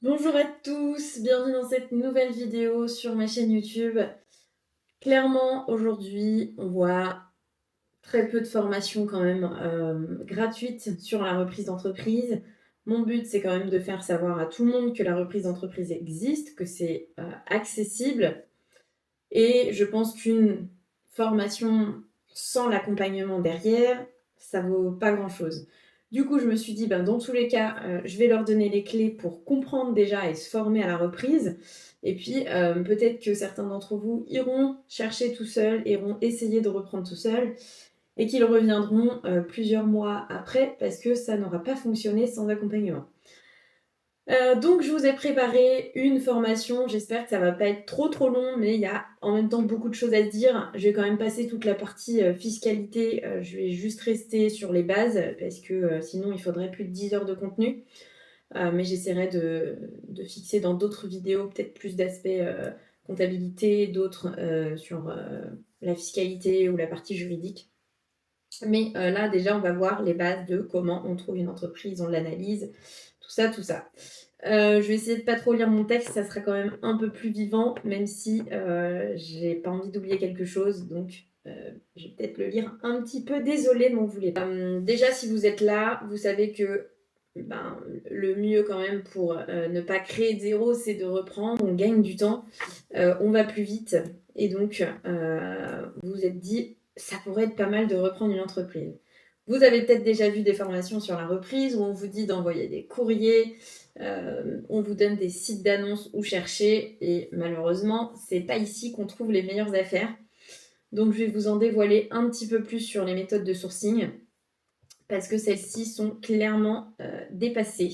Bonjour à tous, bienvenue dans cette nouvelle vidéo sur ma chaîne YouTube. Clairement, aujourd'hui, on voit très peu de formations quand même gratuites sur la reprise d'entreprise. Mon but, c'est quand même de faire savoir à tout le monde que la reprise d'entreprise existe, que c'est accessible. Et je pense qu'une formation sans l'accompagnement derrière, ça vaut pas grand-chose. Du coup, je me suis dit, dans tous les cas, je vais leur donner les clés pour comprendre déjà et se former à la reprise. Et puis, peut-être que certains d'entre vous iront chercher tout seuls, iront essayer de reprendre tout seuls, et qu'ils reviendront plusieurs mois après parce que ça n'aura pas fonctionné sans accompagnement. Donc je vous ai préparé une formation, j'espère que ça va pas être trop long, mais il y a en même temps beaucoup de choses à se dire. Je vais quand même passer toute la partie fiscalité, je vais juste rester sur les bases parce que sinon il faudrait plus de 10 heures de contenu. Mais j'essaierai de fixer dans d'autres vidéos peut-être plus d'aspects comptabilité, d'autres sur la fiscalité ou la partie juridique. Mais là déjà on va voir les bases de comment on trouve une entreprise, on l'analyse, tout ça, tout ça. Je vais essayer de pas trop lire mon texte, ça sera quand même un peu plus vivant, même si j'ai pas envie d'oublier quelque chose, donc je vais peut-être le lire un petit peu. Désolée de m'en vouloir. Déjà, si vous êtes là, vous savez que le mieux quand même pour ne pas créer de zéro, c'est de reprendre. On gagne du temps, on va plus vite, et donc vous vous êtes dit, ça pourrait être pas mal de reprendre une entreprise. Vous avez peut-être déjà vu des formations sur la reprise où on vous dit d'envoyer des courriers, on vous donne des sites d'annonces où chercher, et malheureusement, c'est pas ici qu'on trouve les meilleures affaires. Donc je vais vous en dévoiler un petit peu plus sur les méthodes de sourcing, parce que celles-ci sont clairement dépassées.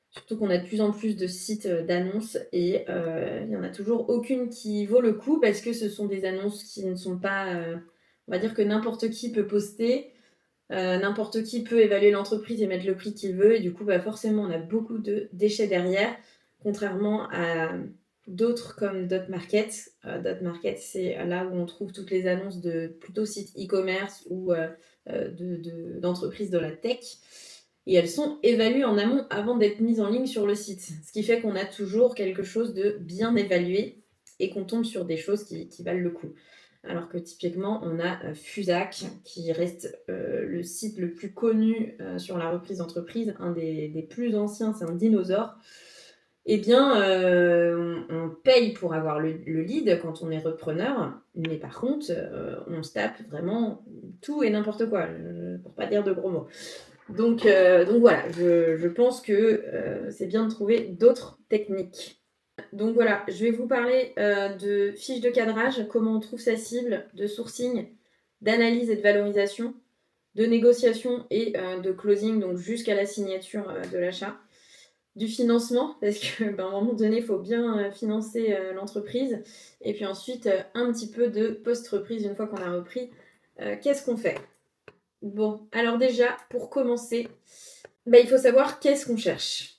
Surtout qu'on a de plus en plus de sites d'annonces et il n'y en a toujours aucune qui vaut le coup parce que ce sont des annonces qui ne sont pas... on va dire que n'importe qui peut poster, n'importe qui peut évaluer l'entreprise et mettre le prix qu'il veut, et du coup, forcément, on a beaucoup de déchets derrière, contrairement à d'autres comme Dotmarket. Dotmarket, c'est là où on trouve toutes les annonces de plutôt sites e-commerce ou d'entreprises de la tech. Et elles sont évaluées en amont avant d'être mises en ligne sur le site. Ce qui fait qu'on a toujours quelque chose de bien évalué et qu'on tombe sur des choses qui valent le coup. Alors que typiquement, on a Fusac, qui reste le site le plus connu sur la reprise d'entreprise, un des plus anciens, c'est un dinosaure. Eh bien, on paye pour avoir le lead quand on est repreneur, mais par contre, on se tape vraiment tout et n'importe quoi, pour pas dire de gros mots. Donc voilà, je pense que c'est bien de trouver d'autres techniques. Donc voilà, je vais vous parler de fiches de cadrage, comment on trouve sa cible, de sourcing, d'analyse et de valorisation, de négociation et de closing, donc jusqu'à la signature de l'achat, du financement, parce qu'à un moment donné, il faut bien financer l'entreprise, et puis ensuite un petit peu de post-reprise une fois qu'on a repris. Qu'est-ce qu'on fait? Bon, alors déjà, pour commencer, il faut savoir qu'est-ce qu'on cherche.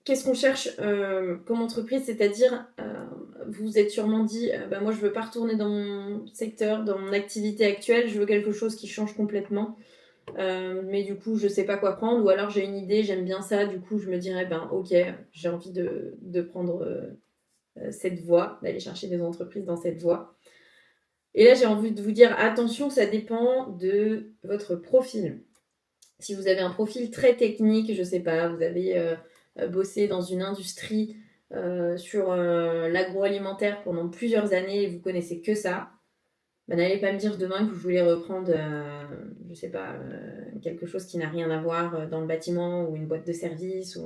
Qu'est-ce qu'on cherche comme entreprise? C'est-à-dire, vous vous êtes sûrement dit, moi je veux pas retourner dans mon secteur, dans mon activité actuelle, je veux quelque chose qui change complètement. Mais du coup, je sais pas quoi prendre, ou alors j'ai une idée, j'aime bien ça, du coup je me dirais, ok, j'ai envie de prendre cette voie, d'aller chercher des entreprises dans cette voie. Et là, j'ai envie de vous dire, attention, ça dépend de votre profil. Si vous avez un profil très technique, je sais pas, vous avez bossé dans une industrie sur l'agroalimentaire pendant plusieurs années et vous connaissez que ça, n'allez pas me dire demain que vous voulez reprendre, je sais pas, quelque chose qui n'a rien à voir dans le bâtiment ou une boîte de service,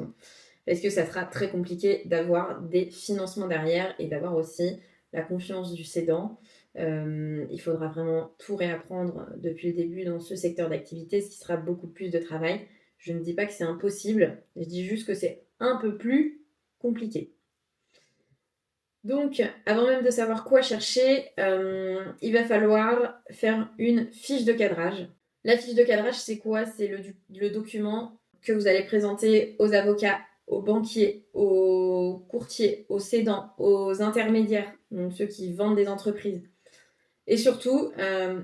parce que ça sera très compliqué d'avoir des financements derrière et d'avoir aussi la confiance du cédant. Il faudra vraiment tout réapprendre depuis le début dans ce secteur d'activité, ce qui sera beaucoup plus de travail. Je ne dis pas que c'est impossible, je dis juste que c'est un peu plus compliqué. Donc, avant même de savoir quoi chercher, il va falloir faire une fiche de cadrage. La fiche de cadrage, c'est quoi? C'est le document que vous allez présenter aux avocats, aux banquiers, aux courtiers, aux cédants, aux intermédiaires, donc ceux qui vendent des entreprises. Et surtout,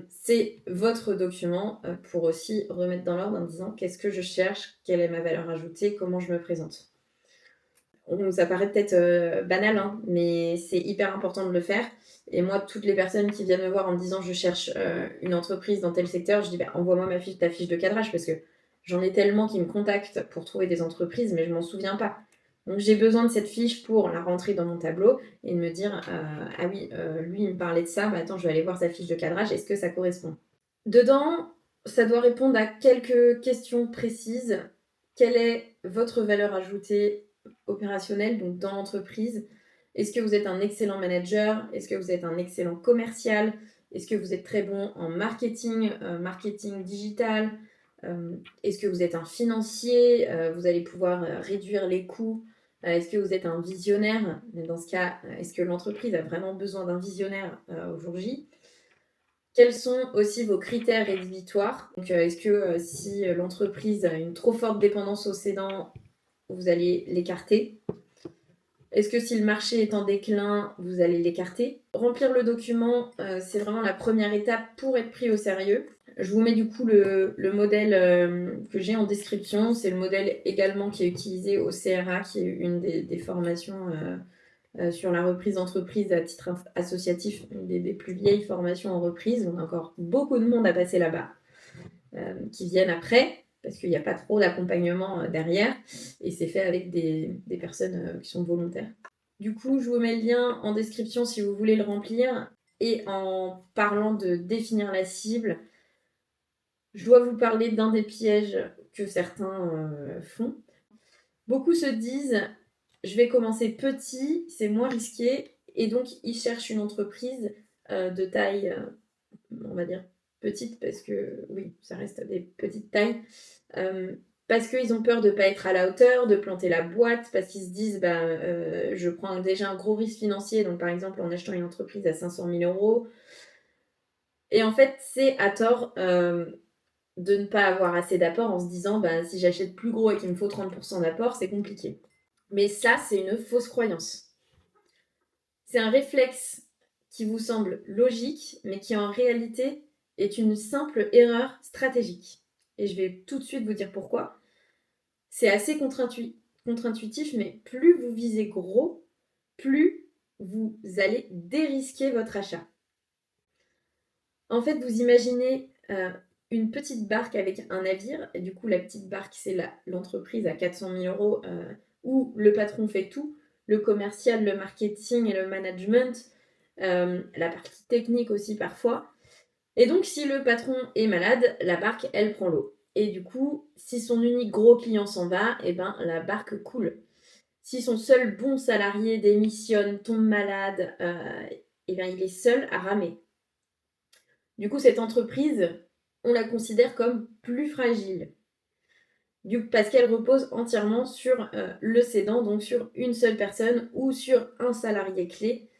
c'est votre document pour aussi remettre dans l'ordre en disant qu'est-ce que je cherche, quelle est ma valeur ajoutée, comment je me présente. Ça paraît peut-être banal, hein, mais c'est hyper important de le faire. Et moi, toutes les personnes qui viennent me voir en me disant je cherche une entreprise dans tel secteur, je dis bah, envoie-moi ta fiche de cadrage parce que j'en ai tellement qui me contactent pour trouver des entreprises, mais je m'en souviens pas. Donc j'ai besoin de cette fiche pour la rentrer dans mon tableau et de me dire ah oui, lui il me parlait de ça, bah attends, je vais aller voir sa fiche de cadrage, est-ce que ça correspond? Dedans, ça doit répondre à quelques questions précises. Quelle est votre valeur ajoutée opérationnelle donc dans l'entreprise? Est-ce que vous êtes un excellent manager? Est-ce que vous êtes un excellent commercial? Est-ce que vous êtes très bon en marketing, marketing digital? Est-ce que vous êtes un financier? Vous allez pouvoir réduire les coûts. Est-ce que vous êtes un visionnaire? Dans ce cas, est-ce que l'entreprise a vraiment besoin d'un visionnaire au jour J? Quels sont aussi vos critères rédhibitoires? Donc, est-ce que si l'entreprise a une trop forte dépendance aux cédants, vous allez l'écarter? Est-ce que si le marché est en déclin, vous allez l'écarter? Remplir le document, c'est vraiment la première étape pour être pris au sérieux. Je vous mets du coup le modèle que j'ai en description. C'est le modèle également qui est utilisé au CRA, qui est une des formations sur la reprise d'entreprise à titre associatif, une des plus vieilles formations en reprise. On a encore beaucoup de monde à passer là-bas, qui viennent après, parce qu'il n'y a pas trop d'accompagnement derrière, et c'est fait avec des personnes qui sont volontaires. Du coup, je vous mets le lien en description si vous voulez le remplir. Et en parlant de définir la cible, je dois vous parler d'un des pièges que certains font. Beaucoup se disent je vais commencer petit, c'est moins risqué, et donc ils cherchent une entreprise de taille, on va dire petite, parce que oui, ça reste des petites tailles, parce qu'ils ont peur de ne pas être à la hauteur, de planter la boîte, parce qu'ils se disent je prends déjà un gros risque financier, donc par exemple en achetant une entreprise à 500 000 euros. Et en fait, c'est à tort de ne pas avoir assez d'apport en se disant si j'achète plus gros et qu'il me faut 30% d'apport, c'est compliqué. Mais ça, c'est une fausse croyance. C'est un réflexe qui vous semble logique, mais qui en réalité est une simple erreur stratégique. Et je vais tout de suite vous dire pourquoi. C'est assez contre-intuitif, mais plus vous visez gros, plus vous allez dérisquer votre achat. En fait, vous imaginez une petite barque avec un navire, et du coup, la petite barque, c'est l'entreprise à 400 000 euros où le patron fait tout, le commercial, le marketing et le management, la partie technique aussi parfois. Et donc, si le patron est malade, la barque, elle prend l'eau. Et du coup, si son unique gros client s'en va, eh ben, la barque coule. Si son seul bon salarié démissionne, tombe malade, eh ben, il est seul à ramer. Du coup, cette entreprise, on la considère comme plus fragile. Parce qu'elle repose entièrement sur le cédant, donc sur une seule personne ou sur un salarié clé.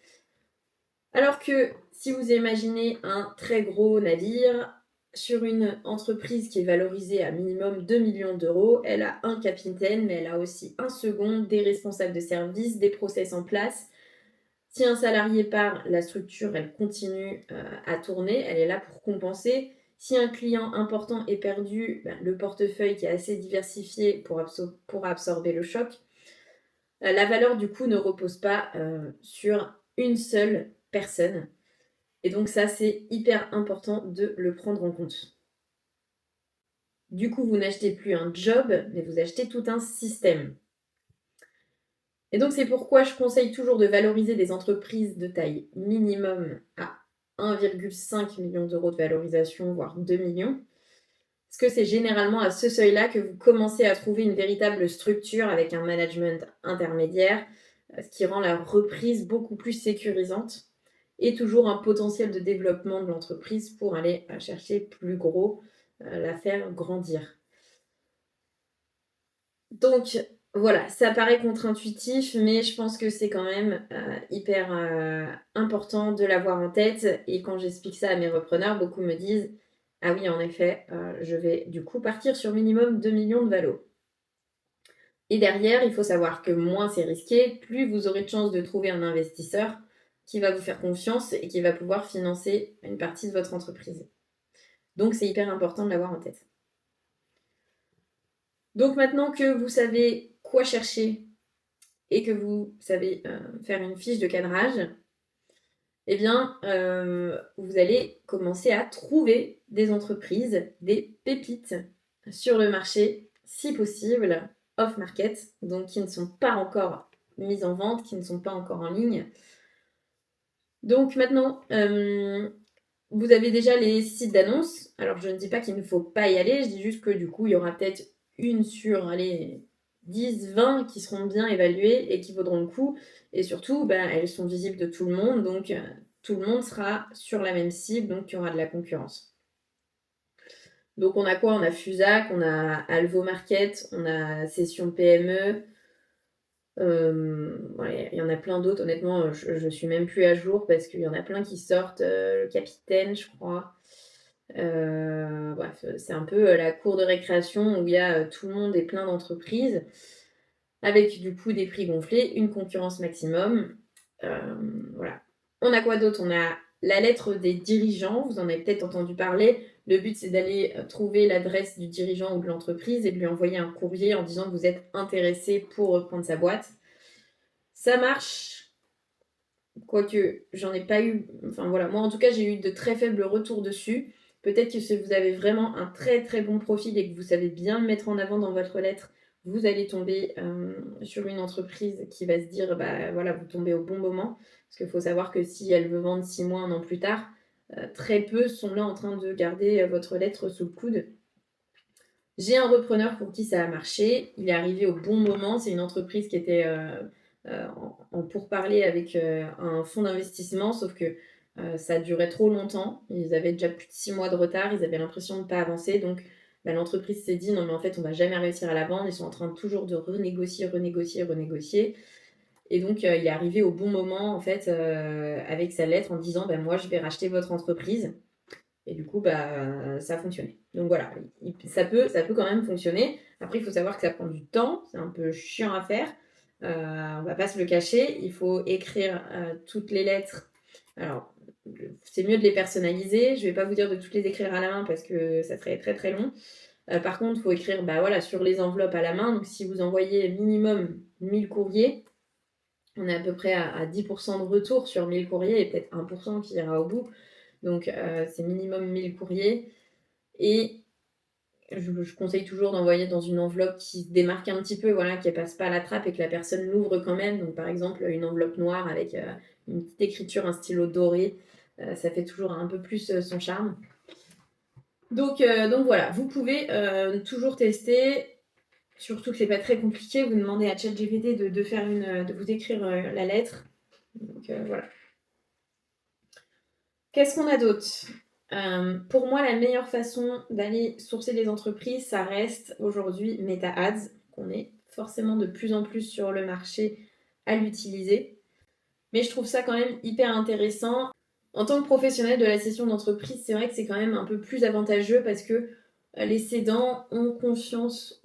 Alors que si vous imaginez un très gros navire, sur une entreprise qui est valorisée à minimum 2 millions d'euros, elle a un capitaine, mais elle a aussi un second, des responsables de service, des process en place. Si un salarié part, la structure, elle continue à tourner, elle est là pour compenser. Si un client important est perdu, le portefeuille qui est assez diversifié pour absorber le choc. La valeur, du coup, ne repose pas sur une seule personne. Et donc ça, c'est hyper important de le prendre en compte. Du coup, vous n'achetez plus un job, mais vous achetez tout un système. Et donc, c'est pourquoi je conseille toujours de valoriser des entreprises de taille minimum à 1,5 million d'euros de valorisation, voire 2 millions. Parce que c'est généralement à ce seuil-là que vous commencez à trouver une véritable structure avec un management intermédiaire, ce qui rend la reprise beaucoup plus sécurisante et toujours un potentiel de développement de l'entreprise pour aller chercher plus gros, la faire grandir. Donc, voilà, ça paraît contre-intuitif, mais je pense que c'est quand même hyper important de l'avoir en tête. Et quand j'explique ça à mes repreneurs, beaucoup me disent « Ah oui, en effet, je vais du coup partir sur minimum 2 millions de valos. » Et derrière, il faut savoir que moins c'est risqué, plus vous aurez de chances de trouver un investisseur qui va vous faire confiance et qui va pouvoir financer une partie de votre entreprise. Donc, c'est hyper important de l'avoir en tête. Donc maintenant que vous savez quoi chercher et que vous savez faire une fiche de cadrage, eh bien, vous allez commencer à trouver des entreprises, des pépites sur le marché, si possible, off-market, donc qui ne sont pas encore mises en vente, qui ne sont pas encore en ligne. Donc maintenant, vous avez déjà les sites d'annonces. Alors, je ne dis pas qu'il ne faut pas y aller, je dis juste que du coup, il y aura peut-être une sur, allez, 10, 20 qui seront bien évaluées et qui vaudront le coup. Et surtout, elles sont visibles de tout le monde, donc tout le monde sera sur la même cible, donc il y aura de la concurrence. Donc, on a quoi? On a Fusac, on a Alvo Market, on a Session PME. Ouais, il y en a plein d'autres. Honnêtement, je suis même plus à jour parce qu'il y en a plein qui sortent. Le Capitaine, je crois. Bref, c'est un peu la cour de récréation où il y a tout le monde et plein d'entreprises avec du coup des prix gonflés, une concurrence maximum. Voilà. On a quoi d'autre? On a la lettre des dirigeants, vous en avez peut-être entendu parler. Le but, c'est d'aller trouver l'adresse du dirigeant ou de l'entreprise et de lui envoyer un courrier en disant que vous êtes intéressé pour reprendre sa boîte. Ça marche, quoique j'en ai pas eu. Enfin voilà, moi en tout cas, j'ai eu de très faibles retours dessus. Peut-être que si vous avez vraiment un très très bon profil et que vous savez bien le mettre en avant dans votre lettre, vous allez tomber sur une entreprise qui va se dire, bah voilà, vous tombez au bon moment. Parce qu'il faut savoir que si elle veut vendre 6 mois, un an plus tard, très peu sont là en train de garder votre lettre sous le coude. J'ai un repreneur pour qui ça a marché. Il est arrivé au bon moment. C'est une entreprise qui était en pourparlers avec un fonds d'investissement, sauf que ça durait trop longtemps. Ils avaient déjà plus de 6 mois de retard. Ils avaient l'impression de ne pas avancer. Donc, l'entreprise s'est dit non, mais en fait, on va jamais réussir à la vendre. Ils sont en train toujours de renégocier. Et donc, il est arrivé au bon moment, en fait, avec sa lettre en disant moi, je vais racheter votre entreprise. Et du coup, ça a fonctionné. Donc voilà, ça peut quand même fonctionner. Après, il faut savoir que ça prend du temps, c'est un peu chiant à faire. On va pas se le cacher, il faut écrire toutes les lettres. Alors, c'est mieux de les personnaliser. Je vais pas vous dire de toutes les écrire à la main parce que ça serait très très long. Par contre, il faut écrire voilà, sur les enveloppes à la main. Donc si vous envoyez minimum 1000 courriers, on est à peu près à 10% de retour sur 1000 courriers et peut-être 1% qui ira au bout. Donc, c'est minimum 1000 courriers. Et je conseille toujours d'envoyer dans une enveloppe qui se démarque un petit peu, voilà, qui ne passe pas à la trappe et que la personne l'ouvre quand même. Donc, par exemple, une enveloppe noire avec une petite écriture, un stylo doré, ça fait toujours un peu plus son charme. Donc voilà, vous pouvez toujours tester. Surtout que c'est pas très compliqué. Vous demandez à ChatGPT de vous écrire la lettre. Donc voilà. Qu'est-ce qu'on a d'autre? Pour moi, la meilleure façon d'aller sourcer des entreprises, ça reste aujourd'hui Meta Ads, qu'on est forcément de plus en plus sur le marché à l'utiliser. Mais je trouve ça quand même hyper intéressant. En tant que professionnel de la session d'entreprise, c'est vrai que c'est quand même un peu plus avantageux parce que les cédants ont confiance,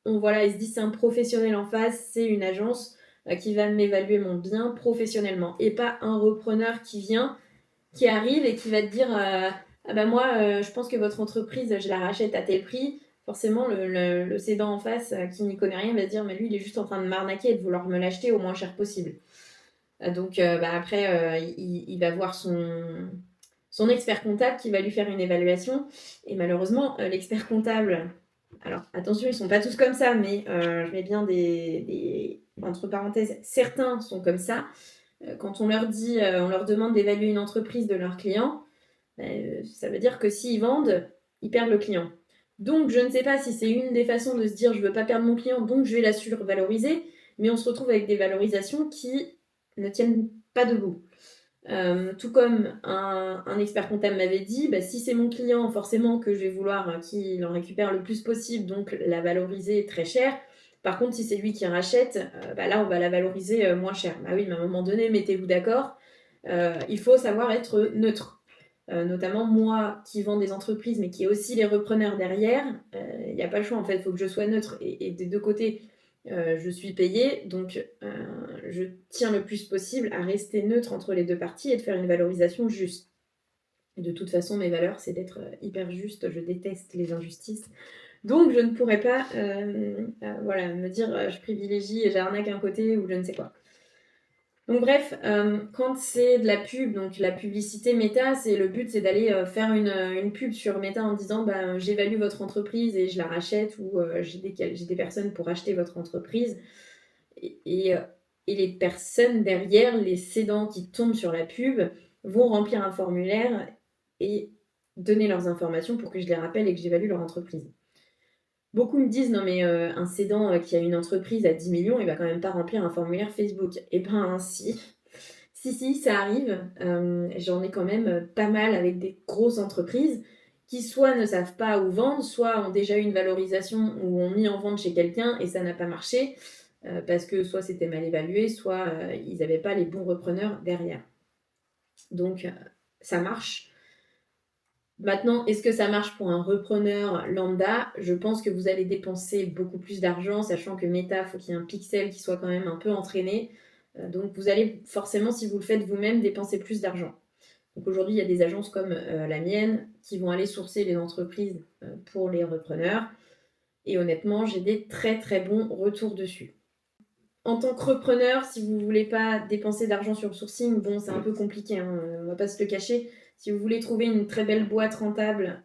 voilà, ils se disent c'est un professionnel en face, c'est une agence qui va m'évaluer mon bien professionnellement et pas un repreneur qui arrive et qui va te dire moi je pense que votre entreprise je la rachète à tel prix. Forcément le cédant en face qui n'y connaît rien va se dire mais lui il est juste en train de m'arnaquer et de vouloir me l'acheter au moins cher possible. Donc après il va voir son expert comptable qui va lui faire une évaluation et malheureusement l'expert comptable, alors attention ils sont pas tous comme ça mais je mets bien des entre parenthèses, certains sont comme ça. Quand on leur dit, on leur demande d'évaluer une entreprise de leurs clients, ça veut dire que s'ils vendent, ils perdent le client. Donc, je ne sais pas si c'est une des façons de se dire je ne veux pas perdre mon client, donc je vais la survaloriser, mais on se retrouve avec des valorisations qui ne tiennent pas debout. Tout comme un expert comptable m'avait dit, si c'est mon client, forcément que je vais vouloir qu'il en récupère le plus possible, donc la valoriser très cher. Par contre, si c'est lui qui rachète, là, on va la valoriser moins cher. Bah oui, mais à un moment donné, mettez-vous d'accord. Il faut savoir être neutre. Notamment moi qui vends des entreprises, mais qui est aussi les repreneurs derrière. Il n'y a pas le choix, en fait, il faut que je sois neutre. Et des deux côtés, je suis payée, donc je tiens le plus possible à rester neutre entre les deux parties et de faire une valorisation juste. De toute façon, mes valeurs, c'est d'être hyper juste. Je déteste les injustices. Donc, je ne pourrais pas voilà, me dire je privilégie et j'arnaque un côté ou je ne sais quoi. Donc bref, quand c'est de la pub, donc la publicité Meta, le but c'est d'aller faire une pub sur Meta en disant bah, j'évalue votre entreprise et je la rachète ou j'ai des personnes pour acheter votre entreprise. Et les personnes derrière, les cédants qui tombent sur la pub, vont remplir un formulaire et donner leurs informations pour que je les rappelle et que j'évalue leur entreprise. Beaucoup me disent non mais un cédant qui a une entreprise à 10 millions, il va quand même pas remplir un formulaire Facebook. Eh ben si, si, ça arrive. J'en ai quand même pas mal avec des grosses entreprises qui soit ne savent pas où vendre, soit ont déjà eu une valorisation ou ont mis en vente chez quelqu'un et ça n'a pas marché parce que soit c'était mal évalué, soit ils n'avaient pas les bons repreneurs derrière. Donc ça marche. Maintenant, est-ce que ça marche pour un repreneur lambda? Je pense que vous allez dépenser beaucoup plus d'argent, sachant que Meta, il faut qu'il y ait un pixel qui soit quand même un peu entraîné. Donc vous allez forcément, si vous le faites vous-même, dépenser plus d'argent. Donc aujourd'hui, il y a des agences comme la mienne qui vont aller sourcer les entreprises pour les repreneurs. Et honnêtement, j'ai des très très bons retours dessus. En tant que repreneur, si vous ne voulez pas dépenser d'argent sur le sourcing, bon, c'est un peu compliqué, hein, on va pas se le cacher. Si vous voulez trouver une très belle boîte rentable,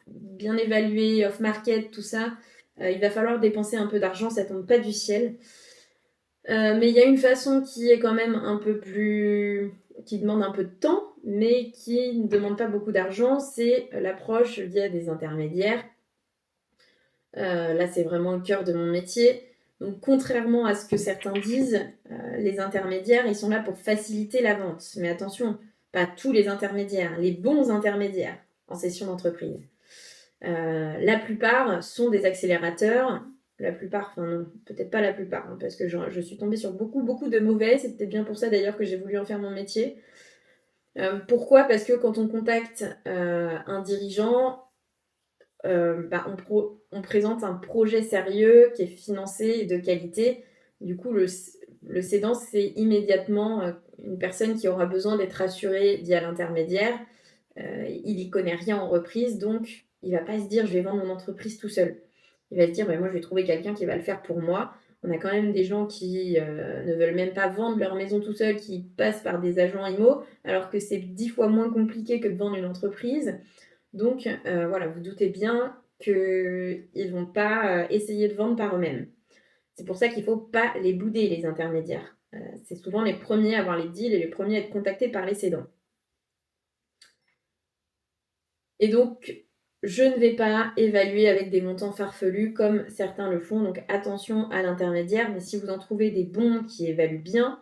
bien évaluée, off-market, tout ça, il va falloir dépenser un peu d'argent, ça tombe pas du ciel. Mais il y a une façon qui est quand même un peu plus... qui demande un peu de temps, mais qui ne demande pas beaucoup d'argent, c'est l'approche via des intermédiaires. Là, c'est vraiment le cœur de mon métier. Donc, contrairement à ce que certains disent, les intermédiaires, ils sont là pour faciliter la vente. Mais attention, pas tous les intermédiaires, les bons intermédiaires en session d'entreprise. La plupart sont des accélérateurs. La plupart, enfin non, peut-être pas la plupart, hein, parce que je suis tombée sur beaucoup de mauvais. C'est peut-être bien pour ça d'ailleurs que j'ai voulu en faire mon métier. Pourquoi? Parce que quand on contacte un dirigeant, on présente un projet sérieux qui est financé et de qualité. Du coup, le cédant, c'est immédiatement une personne qui aura besoin d'être assurée via l'intermédiaire. Il n'y connaît rien en reprise, donc il ne va pas se dire je vais vendre mon entreprise tout seul. Il va se dire moi je vais trouver quelqu'un qui va le faire pour moi. On a quand même des gens qui ne veulent même pas vendre leur maison tout seul, qui passent par des agents IMO, alors que c'est 10 fois moins compliqué que de vendre une entreprise. Donc voilà, vous doutez bien qu'ils ne vont pas essayer de vendre par eux-mêmes. C'est pour ça qu'il ne faut pas les bouder, les intermédiaires. C'est souvent les premiers à avoir les deals et les premiers à être contactés par les cédants. Et donc, je ne vais pas évaluer avec des montants farfelus comme certains le font. Donc attention à l'intermédiaire, mais si vous en trouvez des bons qui évaluent bien,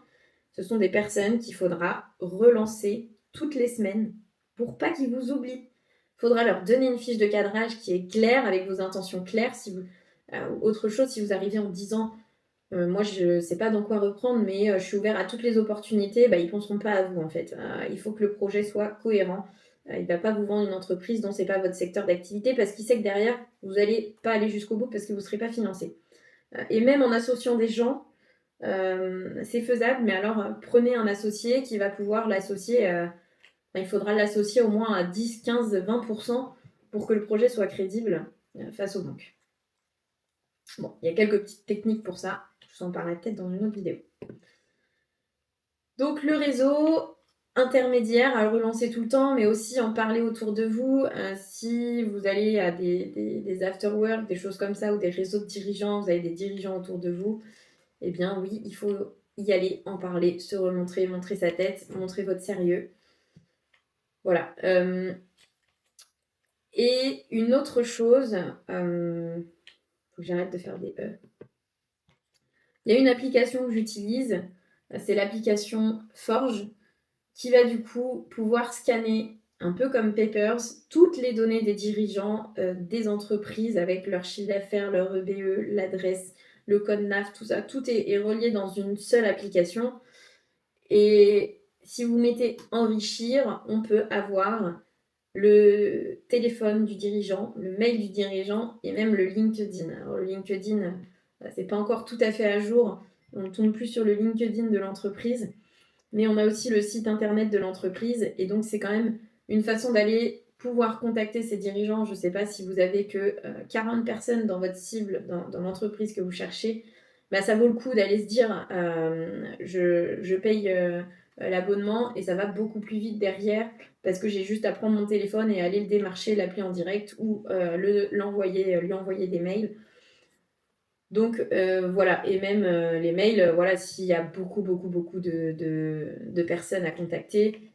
ce sont des personnes qu'il faudra relancer toutes les semaines pour pas qu'ils vous oublient. Il faudra leur donner une fiche de cadrage qui est claire, avec vos intentions claires. Autre chose, si vous arrivez en disant moi je ne sais pas dans quoi reprendre, mais je suis ouvert à toutes les opportunités, ils ne penseront pas à vous en fait. Il faut que le projet soit cohérent. Il ne va pas vous vendre une entreprise dont ce n'est pas votre secteur d'activité parce qu'il sait que derrière, vous n'allez pas aller jusqu'au bout parce que vous ne serez pas financé. Et même en associant des gens, c'est faisable, mais alors prenez un associé qui va pouvoir l'associer, il faudra l'associer au moins à 10, 15, 20% pour que le projet soit crédible face aux banques. Bon, il y a quelques petites techniques pour ça, je vous en parlerai peut-être dans une autre vidéo. Donc le réseau intermédiaire à le relancer tout le temps, mais aussi en parler autour de vous. Si vous allez à des after-work, des choses comme ça, ou des réseaux de dirigeants, vous avez des dirigeants autour de vous, eh bien oui, il faut y aller, en parler, se remontrer, montrer sa tête, montrer votre sérieux. Voilà. Et une autre chose, faut que j'arrête de faire des E. Il y a une application que j'utilise, c'est l'application Forge, qui va du coup pouvoir scanner, un peu comme Papers, toutes les données des dirigeants des entreprises avec leur chiffre d'affaires, leur EBE, l'adresse, le code NAF, tout ça. Tout est relié dans une seule application. Et si vous mettez enrichir, on peut avoir le téléphone du dirigeant, le mail du dirigeant et même le LinkedIn. Alors le LinkedIn, c'est pas encore tout à fait à jour. On ne tourne plus sur le LinkedIn de l'entreprise, mais on a aussi le site internet de l'entreprise et donc c'est quand même une façon d'aller pouvoir contacter ces dirigeants. Je ne sais pas si vous avez que 40 personnes dans votre cible, dans l'entreprise que vous cherchez, bah, ça vaut le coup d'aller se dire je paye l'abonnement et ça va beaucoup plus vite derrière parce que j'ai juste à prendre mon téléphone et aller le démarcher, l'appeler en direct ou lui envoyer des mails. Donc voilà, et même les mails, voilà, s'il y a beaucoup de personnes à contacter,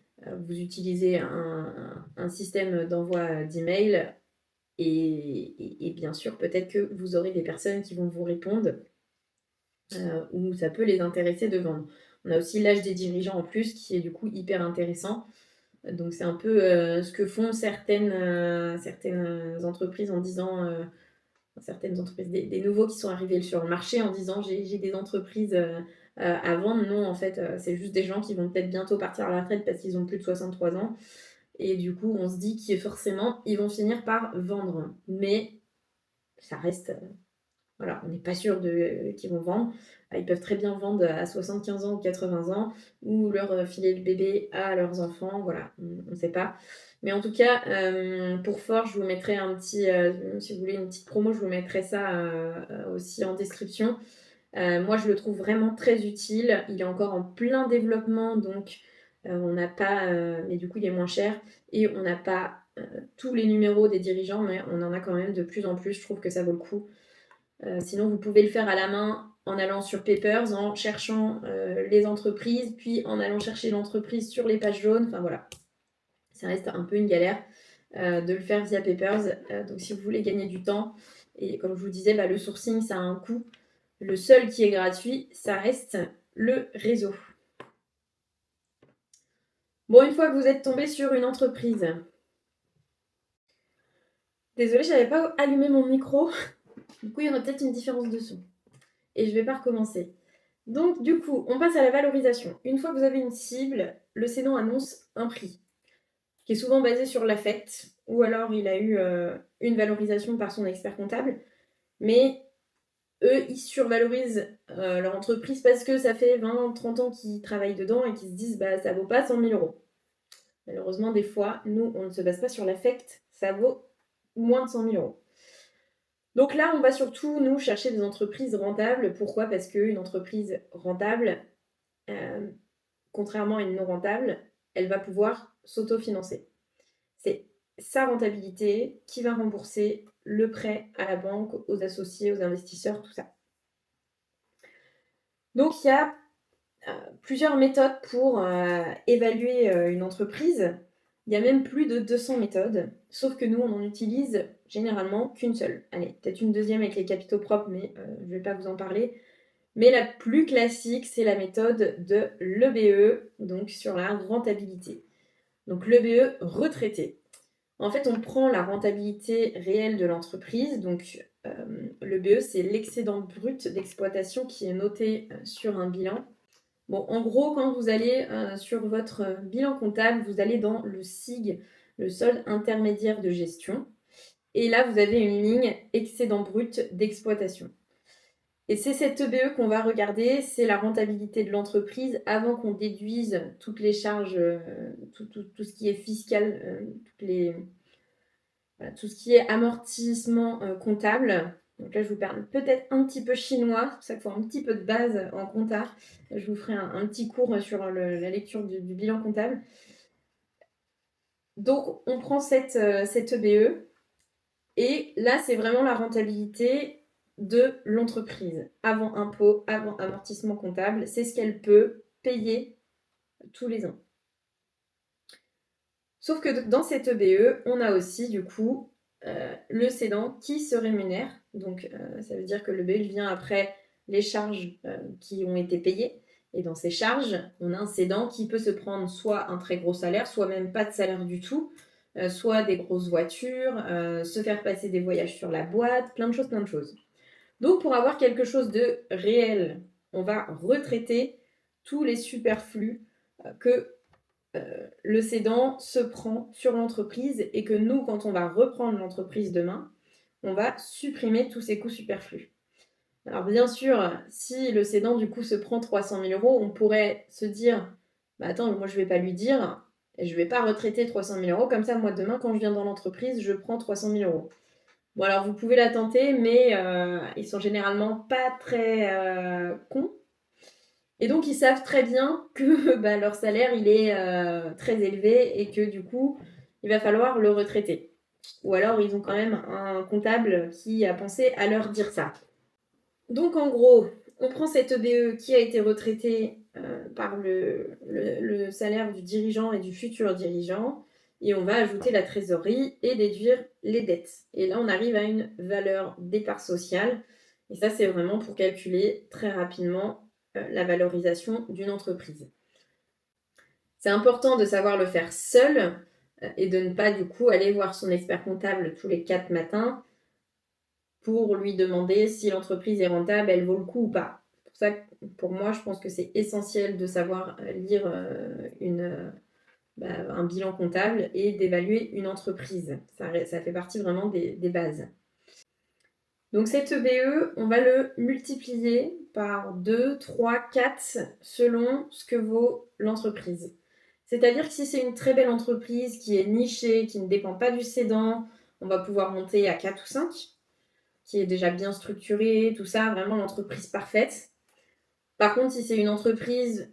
vous utilisez un système d'envoi d'email et bien sûr, peut-être que vous aurez des personnes qui vont vous répondre où ça peut les intéresser de vendre. On a aussi l'âge des dirigeants en plus qui est du coup hyper intéressant. Donc c'est un peu ce que font certaines entreprises en disant certaines entreprises, des nouveaux qui sont arrivés sur le marché en disant j'ai des entreprises à vendre. Non, en fait, c'est juste des gens qui vont peut-être bientôt partir à la retraite parce qu'ils ont plus de 63 ans. Et du coup, on se dit que forcément, ils vont finir par vendre. Mais ça reste... voilà, on n'est pas sûr qu'ils vont vendre. Ils peuvent très bien vendre à 75 ans ou 80 ans ou leur filer le bébé à leurs enfants. Voilà, on ne sait pas. Mais en tout cas, pour Forge, je vous mettrai un petit, si vous voulez une petite promo, je vous mettrai ça aussi en description. Moi, je le trouve vraiment très utile. Il est encore en plein développement, donc on n'a pas, mais du coup, il est moins cher et on n'a pas tous les numéros des dirigeants, mais on en a quand même de plus en plus. Je trouve que ça vaut le coup. Sinon, vous pouvez le faire à la main en allant sur Papers, en cherchant les entreprises, puis en allant chercher l'entreprise sur les pages jaunes. Enfin voilà, ça reste un peu une galère de le faire via Papers. Donc si vous voulez gagner du temps, et comme je vous disais, bah, le sourcing, ça a un coût. Le seul qui est gratuit, ça reste le réseau. Bon, une fois que vous êtes tombé sur une entreprise, désolée, je n'avais pas allumé mon micro. Du coup, il y aura peut-être une différence de son. Et je ne vais pas recommencer. Donc, du coup, on passe à la valorisation. Une fois que vous avez une cible, le cédant annonce un prix, qui est souvent basé sur l'affect, ou alors il a eu une valorisation par son expert comptable, mais eux, ils survalorisent leur entreprise parce que ça fait 20, 30 ans qu'ils travaillent dedans et qu'ils se disent bah ça vaut pas 100 000 euros. Malheureusement, des fois, nous, on ne se base pas sur l'affect, ça vaut moins de 100 000 euros. Donc là, on va surtout, nous, chercher des entreprises rentables. Pourquoi ? Parce qu'une entreprise rentable, contrairement à une non rentable, elle va pouvoir s'autofinancer. C'est sa rentabilité qui va rembourser le prêt à la banque, aux associés, aux investisseurs, tout ça. Donc il y a plusieurs méthodes pour évaluer une entreprise. Il y a même plus de 200 méthodes, sauf que nous, on n'en utilise généralement qu'une seule. Allez, peut-être une deuxième avec les capitaux propres, mais je ne vais pas vous en parler. Mais la plus classique, c'est la méthode de l'EBE, donc sur la rentabilité. Donc l'EBE retraité. En fait, on prend la rentabilité réelle de l'entreprise. Donc l'EBE, c'est l'excédent brut d'exploitation qui est noté sur un bilan. Bon, en gros, quand vous allez sur votre bilan comptable, vous allez dans le SIG, le solde intermédiaire de gestion. Et là, vous avez une ligne excédent brut d'exploitation. Et c'est cette EBE qu'on va regarder, c'est la rentabilité de l'entreprise avant qu'on déduise toutes les charges, tout ce qui est fiscal, tout ce qui est amortissement comptable. Donc là, je vous parle peut-être un petit peu chinois, c'est pour ça qu'il faut un petit peu de base en compta. Je vous ferai un petit cours sur la lecture du bilan comptable. Donc, on prend cette EBE et là, c'est vraiment la rentabilité de l'entreprise. Avant impôt, avant amortissement comptable, c'est ce qu'elle peut payer tous les ans. Sauf que dans cette EBE, on a aussi du coup le cédant qui se rémunère. Donc ça veut dire que le BE vient après les charges qui ont été payées. Et dans ces charges, on a un cédant qui peut se prendre soit un très gros salaire, soit même pas de salaire du tout, soit des grosses voitures, se faire passer des voyages sur la boîte, plein de choses. Donc pour avoir quelque chose de réel, on va retraiter tous les superflus que le cédant se prend sur l'entreprise et que nous, quand on va reprendre l'entreprise demain, on va supprimer tous ces coûts superflus. Alors bien sûr, si le cédant du coup se prend 300 000 euros, on pourrait se dire bah attends, moi je vais pas lui dire, Et je ne vais pas retraiter 300 000 euros comme ça. Moi, demain, quand je viens dans l'entreprise, je prends 300 000 euros. Bon, alors, vous pouvez la tenter, mais ils sont généralement pas très cons. Et donc, ils savent très bien que leur salaire, il est très élevé et que du coup, il va falloir le retraiter. Ou alors, ils ont quand même un comptable qui a pensé à leur dire ça. Donc, en gros, on prend cette EBE qui a été retraitée par le salaire du dirigeant et du futur dirigeant et on va ajouter la trésorerie et déduire les dettes. Et là, on arrive à une valeur d'épargne sociale. Et ça, c'est vraiment pour calculer très rapidement la valorisation d'une entreprise. C'est important de savoir le faire seul et de ne pas du coup aller voir son expert comptable tous les 4 matins pour lui demander si l'entreprise est rentable, elle vaut le coup ou pas. Pour ça, pour moi, je pense que c'est essentiel de savoir lire un bilan comptable et d'évaluer une entreprise. Ça fait partie vraiment des bases. Donc cet EBE, on va le multiplier par 2, 3, 4 selon ce que vaut l'entreprise. C'est-à-dire que si c'est une très belle entreprise qui est nichée, qui ne dépend pas du cédant, on va pouvoir monter à 4 ou 5, qui est déjà bien structurée, tout ça, vraiment l'entreprise parfaite. Par contre, si c'est une entreprise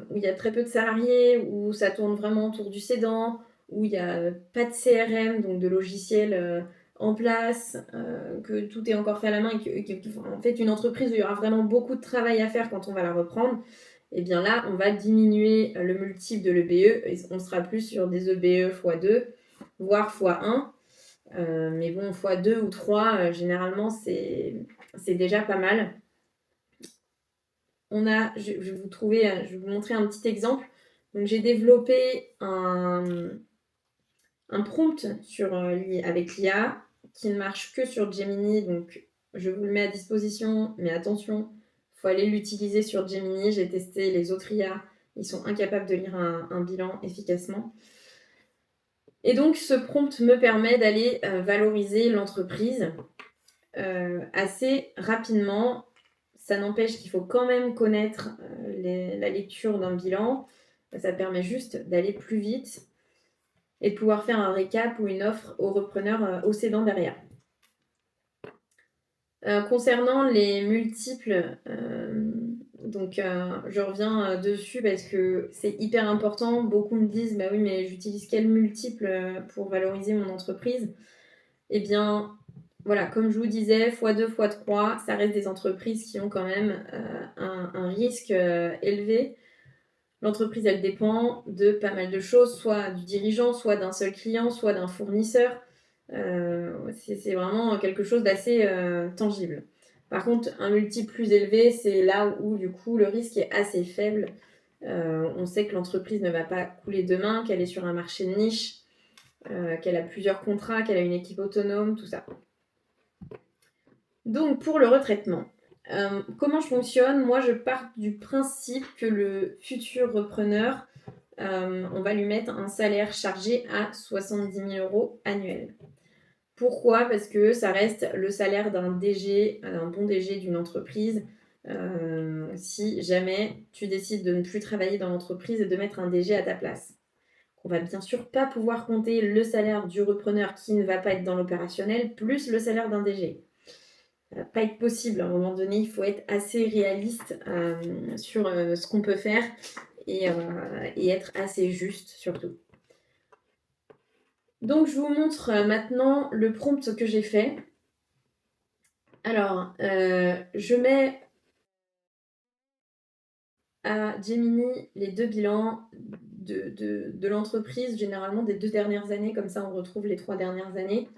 où il y a très peu de salariés, où ça tourne vraiment autour du cédant, où il n'y a pas de CRM, donc de logiciel en place, que tout est encore fait à la main, en fait une entreprise où il y aura vraiment beaucoup de travail à faire quand on va la reprendre, et bien là, on va diminuer le multiple de l'EBE, et on sera plus sur des EBE x2, voire x1. Mais bon, x2 ou 3, généralement, c'est déjà pas mal. Je vais vous montrer un petit exemple. Donc, j'ai développé un prompt avec l'IA qui ne marche que sur Gemini. Donc, je vous le mets à disposition, mais attention, il faut aller l'utiliser sur Gemini. J'ai testé les autres IA, ils sont incapables de lire un bilan efficacement. Et donc, ce prompt me permet d'aller valoriser l'entreprise assez rapidement. Ça n'empêche qu'il faut quand même connaître la lecture d'un bilan. Ça permet juste d'aller plus vite et de pouvoir faire un récap ou une offre au repreneur, au cédant derrière. Concernant les multiples, je reviens dessus parce que c'est hyper important. Beaucoup me disent, bah oui, mais j'utilise quel multiple pour valoriser mon entreprise? Eh bien, voilà, comme je vous disais, x2, x3, ça reste des entreprises qui ont quand même un risque élevé. L'entreprise, elle dépend de pas mal de choses, soit du dirigeant, soit d'un seul client, soit d'un fournisseur. C'est vraiment quelque chose d'assez tangible. Par contre, un multiple plus élevé, c'est là où du coup le risque est assez faible. On sait que l'entreprise ne va pas couler demain, qu'elle est sur un marché de niche, qu'elle a plusieurs contrats, qu'elle a une équipe autonome, tout ça. Donc, pour le retraitement, comment je fonctionne? Moi, je pars du principe que le futur repreneur, on va lui mettre un salaire chargé à 70 000 euros annuels. Pourquoi? Parce que ça reste le salaire d'un DG, un bon DG d'une entreprise. Si jamais tu décides de ne plus travailler dans l'entreprise et de mettre un DG à ta place. On va bien sûr pas pouvoir compter le salaire du repreneur qui ne va pas être dans l'opérationnel, plus le salaire d'un DG. Ça va pas être possible. À un moment donné, il faut être assez réaliste sur ce qu'on peut faire et être assez juste surtout. Donc, je vous montre maintenant le prompt que j'ai fait. Alors, je mets à Gemini les 2 bilans de l'entreprise, généralement des 2 dernières années, comme ça on retrouve les 3 dernières années.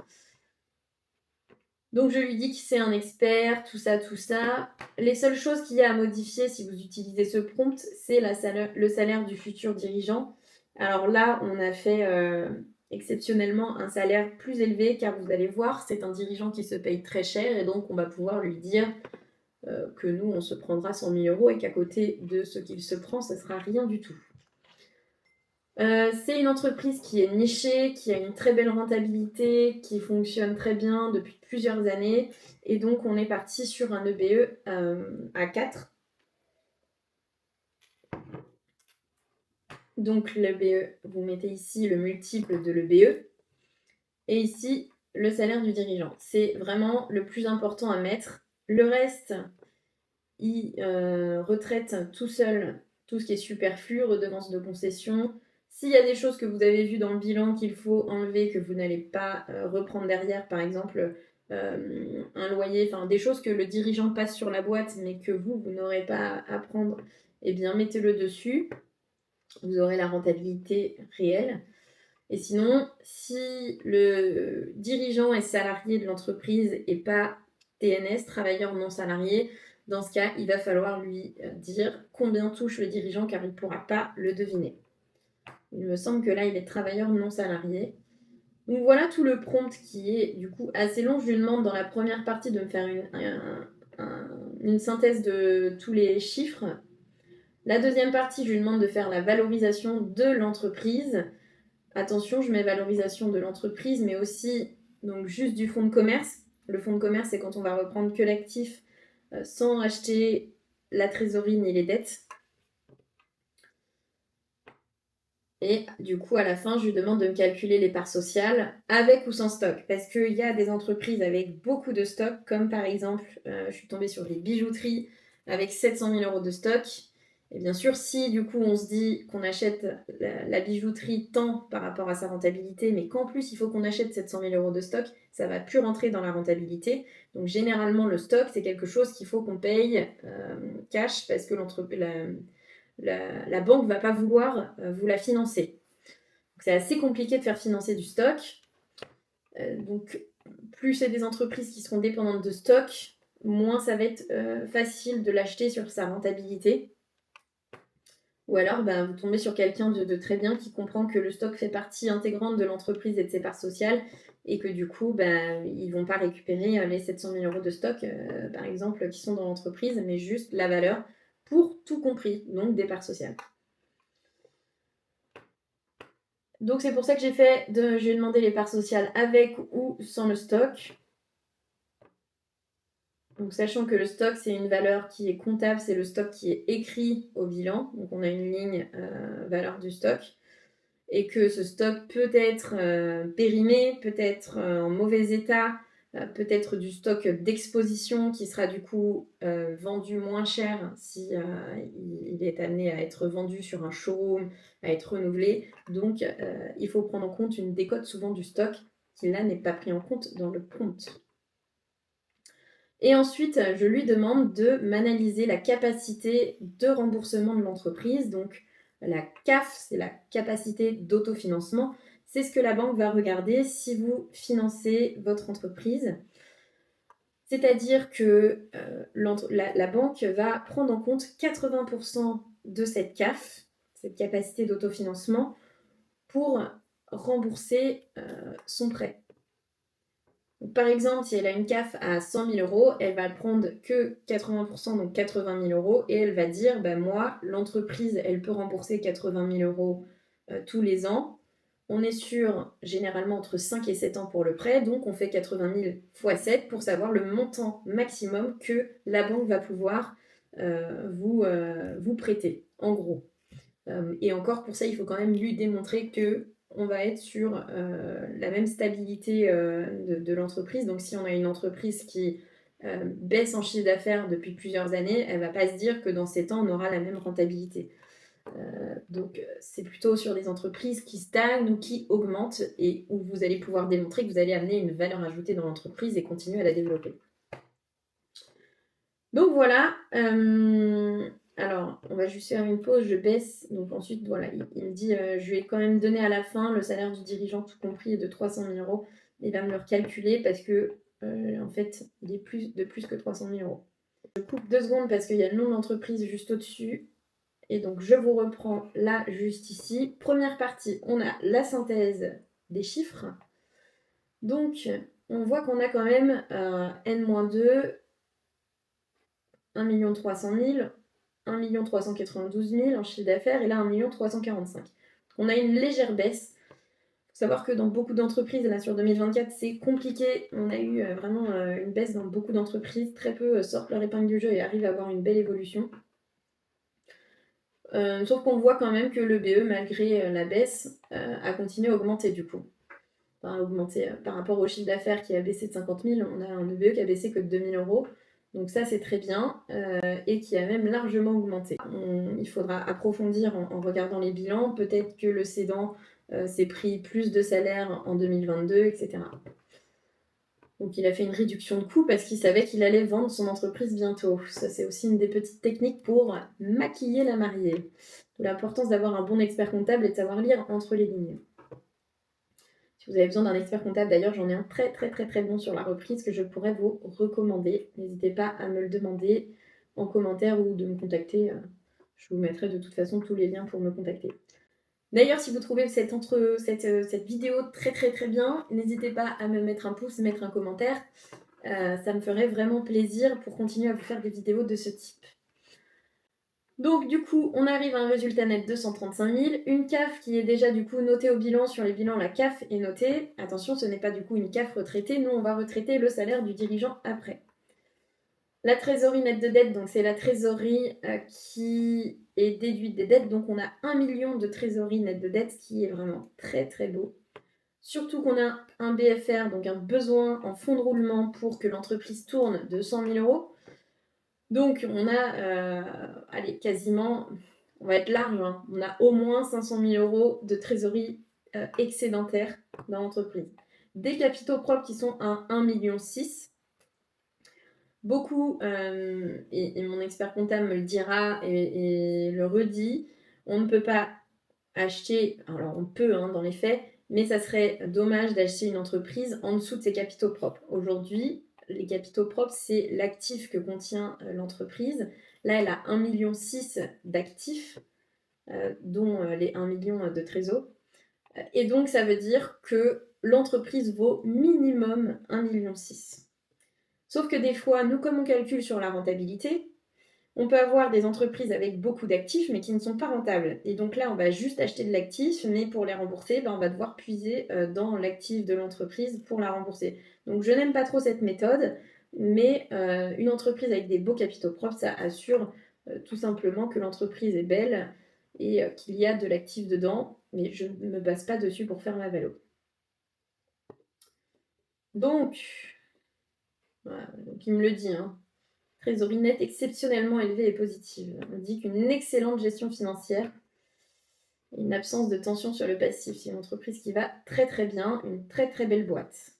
Donc je lui dis que c'est un expert, tout ça, tout ça. Les seules choses qu'il y a à modifier si vous utilisez ce prompt, c'est le salaire du futur dirigeant. Alors là, on a fait exceptionnellement un salaire plus élevé car vous allez voir, c'est un dirigeant qui se paye très cher et donc on va pouvoir lui dire que nous, on se prendra 100 000 euros et qu'à côté de ce qu'il se prend, ce sera rien du tout. C'est une entreprise qui est nichée, qui a une très belle rentabilité, qui fonctionne très bien depuis plusieurs années. Et donc, on est parti sur un EBE à 4. Donc le BE, vous mettez ici le multiple de l'EBE. Et ici, le salaire du dirigeant. C'est vraiment le plus important à mettre. Le reste, il retraite tout seul tout ce qui est superflu, redevances de concession. S'il y a des choses que vous avez vues dans le bilan qu'il faut enlever, que vous n'allez pas reprendre derrière, par exemple un loyer, enfin des choses que le dirigeant passe sur la boîte mais que vous n'aurez pas à prendre, eh bien mettez-le dessus. Vous aurez la rentabilité réelle. Et sinon, si le dirigeant est salarié de l'entreprise et pas TNS, travailleur non salarié, dans ce cas, il va falloir lui dire combien touche le dirigeant car il ne pourra pas le deviner. Il me semble que là, il est travailleur non salarié. Donc voilà tout le prompt qui est du coup assez long. Je lui demande dans la première partie de me faire une synthèse de tous les chiffres. La deuxième partie, je lui demande de faire la valorisation de l'entreprise. Attention, je mets valorisation de l'entreprise, mais aussi donc juste du fonds de commerce. Le fonds de commerce, c'est quand on va reprendre que l'actif sans acheter la trésorerie ni les dettes. Et du coup, à la fin, je lui demande de me calculer les parts sociales avec ou sans stock. Parce qu'il y a des entreprises avec beaucoup de stock, comme par exemple, je suis tombée sur les bijouteries avec 700 000 euros de stock. Et bien sûr, si du coup on se dit qu'on achète la bijouterie tant par rapport à sa rentabilité, mais qu'en plus il faut qu'on achète 700 000 euros de stock, ça ne va plus rentrer dans la rentabilité. Donc généralement, le stock, c'est quelque chose qu'il faut qu'on paye cash parce que la banque ne va pas vouloir vous la financer. Donc, c'est assez compliqué de faire financer du stock. Donc, plus c'est des entreprises qui seront dépendantes de stock, moins ça va être facile de l'acheter sur sa rentabilité. Ou alors, vous tombez sur quelqu'un de très bien qui comprend que le stock fait partie intégrante de l'entreprise et de ses parts sociales et que du coup, ils ne vont pas récupérer les 700 000 euros de stock, par exemple, qui sont dans l'entreprise, mais juste la valeur pour tout compris, donc des parts sociales. Donc c'est pour ça que j'ai demandé les parts sociales avec ou sans le stock. Donc sachant que le stock, c'est une valeur qui est comptable, c'est le stock qui est écrit au bilan. Donc on a une ligne valeur du stock. Et que ce stock peut être périmé, peut être en mauvais état, peut être du stock d'exposition qui sera du coup vendu moins cher si il est amené à être vendu sur un showroom, à être renouvelé. Donc il faut prendre en compte une décote souvent du stock qui là n'est pas pris en compte dans le prompt. Et ensuite, je lui demande de m'analyser la capacité de remboursement de l'entreprise. Donc, la CAF, c'est la capacité d'autofinancement. C'est ce que la banque va regarder si vous financez votre entreprise. C'est-à-dire que la banque va prendre en compte 80% de cette CAF, cette capacité d'autofinancement, pour rembourser son prêt. Donc, par exemple, si elle a une CAF à 100 000 euros, elle va prendre que 80%, donc 80 000 euros, et elle va dire, moi, l'entreprise, elle peut rembourser 80 000 euros tous les ans. On est sur généralement entre 5 et 7 ans pour le prêt, donc on fait 80 000 x 7 pour savoir le montant maximum que la banque va pouvoir vous prêter, en gros. Et encore, pour ça, il faut quand même lui démontrer que on va être sur la même stabilité de l'entreprise. Donc si on a une entreprise qui baisse en chiffre d'affaires depuis plusieurs années, elle ne va pas se dire que dans 7 ans, on aura la même rentabilité. Donc c'est plutôt sur des entreprises qui stagnent ou qui augmentent et où vous allez pouvoir démontrer que vous allez amener une valeur ajoutée dans l'entreprise et continuer à la développer. Donc voilà, alors on va juste faire une pause, je baisse, donc ensuite voilà, il me dit, je lui ai quand même donné à la fin le salaire du dirigeant tout compris est de 300 000 euros, il va me le recalculer parce que en fait il est de plus que 300 000 euros. Je coupe 2 secondes parce qu'il y a le nom d'entreprise juste au-dessus, et donc je vous reprends là juste ici. Première partie, on a la synthèse des chiffres, donc on voit qu'on a quand même N-2, 1 300 000, 1 392 000 en chiffre d'affaires et là 1 345 000. On a une légère baisse. Il faut savoir que dans beaucoup d'entreprises, là sur 2024, c'est compliqué. On a eu vraiment une baisse dans beaucoup d'entreprises. Très peu sortent leur épingle du jeu et arrivent à avoir une belle évolution. Sauf qu'on voit quand même que le BE, malgré la baisse, a continué à augmenter du coup. Enfin, augmenter par rapport au chiffre d'affaires qui a baissé de 50 000, on a un EBE qui a baissé que de 2 000 euros. Donc ça, c'est très bien et qui a même largement augmenté. Il faudra approfondir en regardant les bilans. Peut-être que le cédant s'est pris plus de salaire en 2022, etc. Donc il a fait une réduction de coûts parce qu'il savait qu'il allait vendre son entreprise bientôt. Ça, c'est aussi une des petites techniques pour maquiller la mariée. L'importance d'avoir un bon expert comptable et de savoir lire entre les lignes. Si vous avez besoin d'un expert comptable, d'ailleurs, j'en ai un très bon sur la reprise que je pourrais vous recommander. N'hésitez pas à me le demander en commentaire ou de me contacter. Je vous mettrai de toute façon tous les liens pour me contacter. D'ailleurs, si vous trouvez cette vidéo très bien, n'hésitez pas à me mettre un pouce, mettre un commentaire. Ça me ferait vraiment plaisir pour continuer à vous faire des vidéos de ce type. Donc du coup, on arrive à un résultat net de 135 000. Une CAF qui est déjà du coup notée au bilan. Sur les bilans, la CAF est notée. Attention, ce n'est pas du coup une CAF retraitée. Nous, on va retraiter le salaire du dirigeant après. La trésorerie nette de dette, donc c'est la trésorerie qui est déduite des dettes. Donc on a 1 million de trésorerie nette de dette, ce qui est vraiment très beau. Surtout qu'on a un BFR, donc un besoin en fonds de roulement pour que l'entreprise tourne de 100 000 euros. Donc on a, allez, quasiment, on va être large, hein, on a au moins 500 000 euros de trésorerie excédentaire dans l'entreprise. Des capitaux propres qui sont à 1,6 million. Beaucoup, et mon expert comptable me le dira et le redit, on ne peut pas acheter, alors on peut dans les faits, mais ça serait dommage d'acheter une entreprise en dessous de ses capitaux propres. Aujourd'hui, les capitaux propres, c'est l'actif que contient l'entreprise. Là, elle a 1,6 million d'actifs, dont les 1 million de trésor. Et donc, ça veut dire que l'entreprise vaut minimum 1,6 million. Sauf que des fois, nous, comme on calcule sur la rentabilité, on peut avoir des entreprises avec beaucoup d'actifs, mais qui ne sont pas rentables. Et donc là, on va juste acheter de l'actif, mais pour les rembourser, on va devoir puiser dans l'actif de l'entreprise pour la rembourser. Donc je n'aime pas trop cette méthode, mais une entreprise avec des beaux capitaux propres, ça assure tout simplement que l'entreprise est belle et qu'il y a de l'actif dedans, mais je ne me base pas dessus pour faire ma valo. Donc, voilà, donc il me le dit, hein. Trésorerie nette exceptionnellement élevée et positive. On dit qu'une excellente gestion financière, une absence de tension sur le passif. C'est une entreprise qui va très bien, une très belle boîte.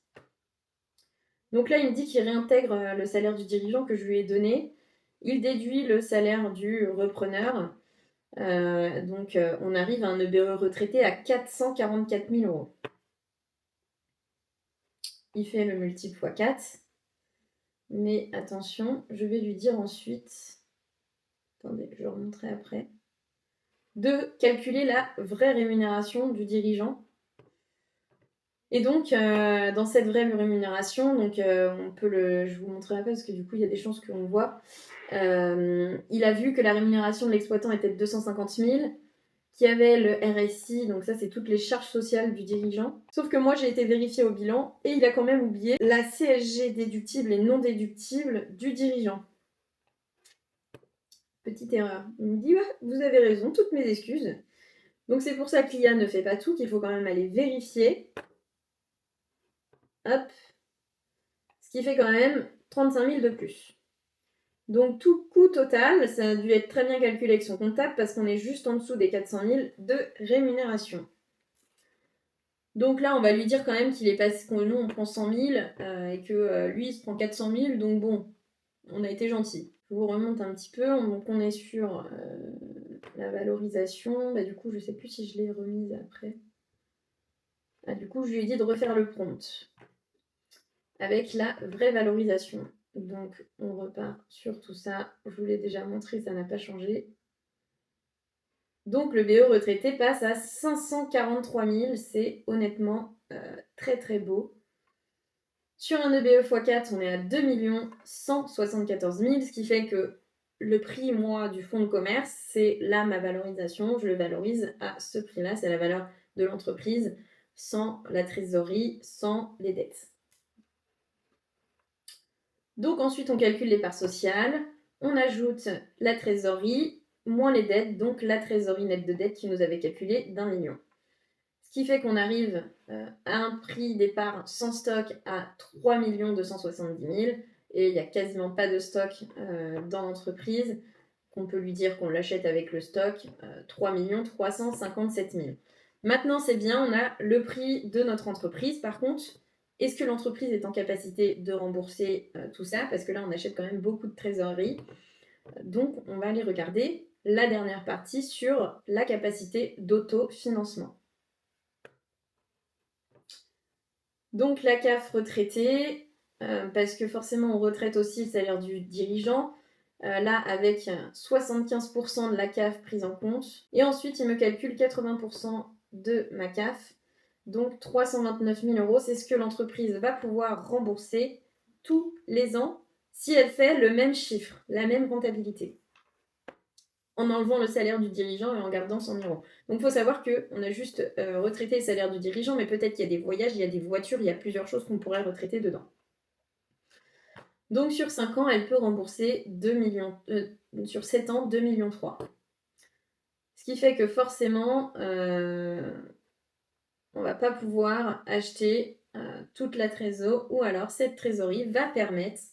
Donc là, il me dit qu'il réintègre le salaire du dirigeant que je lui ai donné. Il déduit le salaire du repreneur. Donc on arrive à un EBE retraité à 444 000 euros. Il fait le multiple x 4. Mais attention, je vais lui dire ensuite, attendez, je remonterai après, de calculer la vraie rémunération du dirigeant. Et donc, dans cette vraie rémunération, donc, on peut je vous montrerai après parce que du coup, il y a des chances qu'on le voit. Il a vu que la rémunération de l'exploitant était de 250 000, qu'il y avait le RSI, donc ça, c'est toutes les charges sociales du dirigeant. Sauf que moi, j'ai été vérifiée au bilan et il a quand même oublié la CSG déductible et non déductible du dirigeant. Petite erreur. Il me dit, ouais, vous avez raison, toutes mes excuses. Donc c'est pour ça que l'IA ne fait pas tout, qu'il faut quand même aller vérifier. Hop. Ce qui fait quand même 35 000 de plus. Donc tout coût total, ça a dû être très bien calculé avec son comptable parce qu'on est juste en dessous des 400 000 de rémunération. Donc là, on va lui dire quand même qu'il est passé, que nous on prend 100 000 et que lui il se prend 400 000, donc bon, on a été gentil. Je vous remonte un petit peu, donc on est sur la valorisation. Bah, du coup, je sais plus si je l'ai remise après. Ah, du coup, je lui ai dit de refaire le prompt avec la vraie valorisation. Donc, on repart sur tout ça. Je vous l'ai déjà montré, ça n'a pas changé. Donc, le BE retraité passe à 543 000. C'est honnêtement très beau. Sur un EBE x4, on est à 2 174 000, ce qui fait que le prix, moi, du fonds de commerce, c'est là ma valorisation. Je le valorise à ce prix-là. C'est la valeur de l'entreprise sans la trésorerie, sans les dettes. Donc ensuite, on calcule les parts sociales, on ajoute la trésorerie, moins les dettes, donc la trésorerie nette de dette qui nous avait calculé d'1 million. Ce qui fait qu'on arrive à un prix départ sans stock à 3 270 000 et il n'y a quasiment pas de stock dans l'entreprise, qu'on peut lui dire qu'on l'achète avec le stock, 3 357 000. Maintenant, c'est bien, on a le prix de notre entreprise. Par contre, est-ce que l'entreprise est en capacité de rembourser tout ça? Parce que là, on achète quand même beaucoup de trésorerie. Donc, on va aller regarder la dernière partie sur la capacité d'autofinancement. Donc, la CAF retraitée, parce que forcément, on retraite aussi le salaire du dirigeant. Là, avec 75% de la CAF prise en compte. Et ensuite, il me calcule 80% de ma CAF. Donc, 329 000 euros, c'est ce que l'entreprise va pouvoir rembourser tous les ans si elle fait le même chiffre, la même rentabilité, en enlevant le salaire du dirigeant et en gardant 100 000 euros. Donc il faut savoir qu'on a juste retraité le salaire du dirigeant, mais peut-être qu'il y a des voyages, il y a des voitures, il y a plusieurs choses qu'on pourrait retraiter dedans. Donc sur 5 ans, elle peut rembourser 2 millions, sur 7 ans, 2,3 millions. Ce qui fait que forcément, on ne va pas pouvoir acheter toute la trésorerie, ou alors cette trésorerie va permettre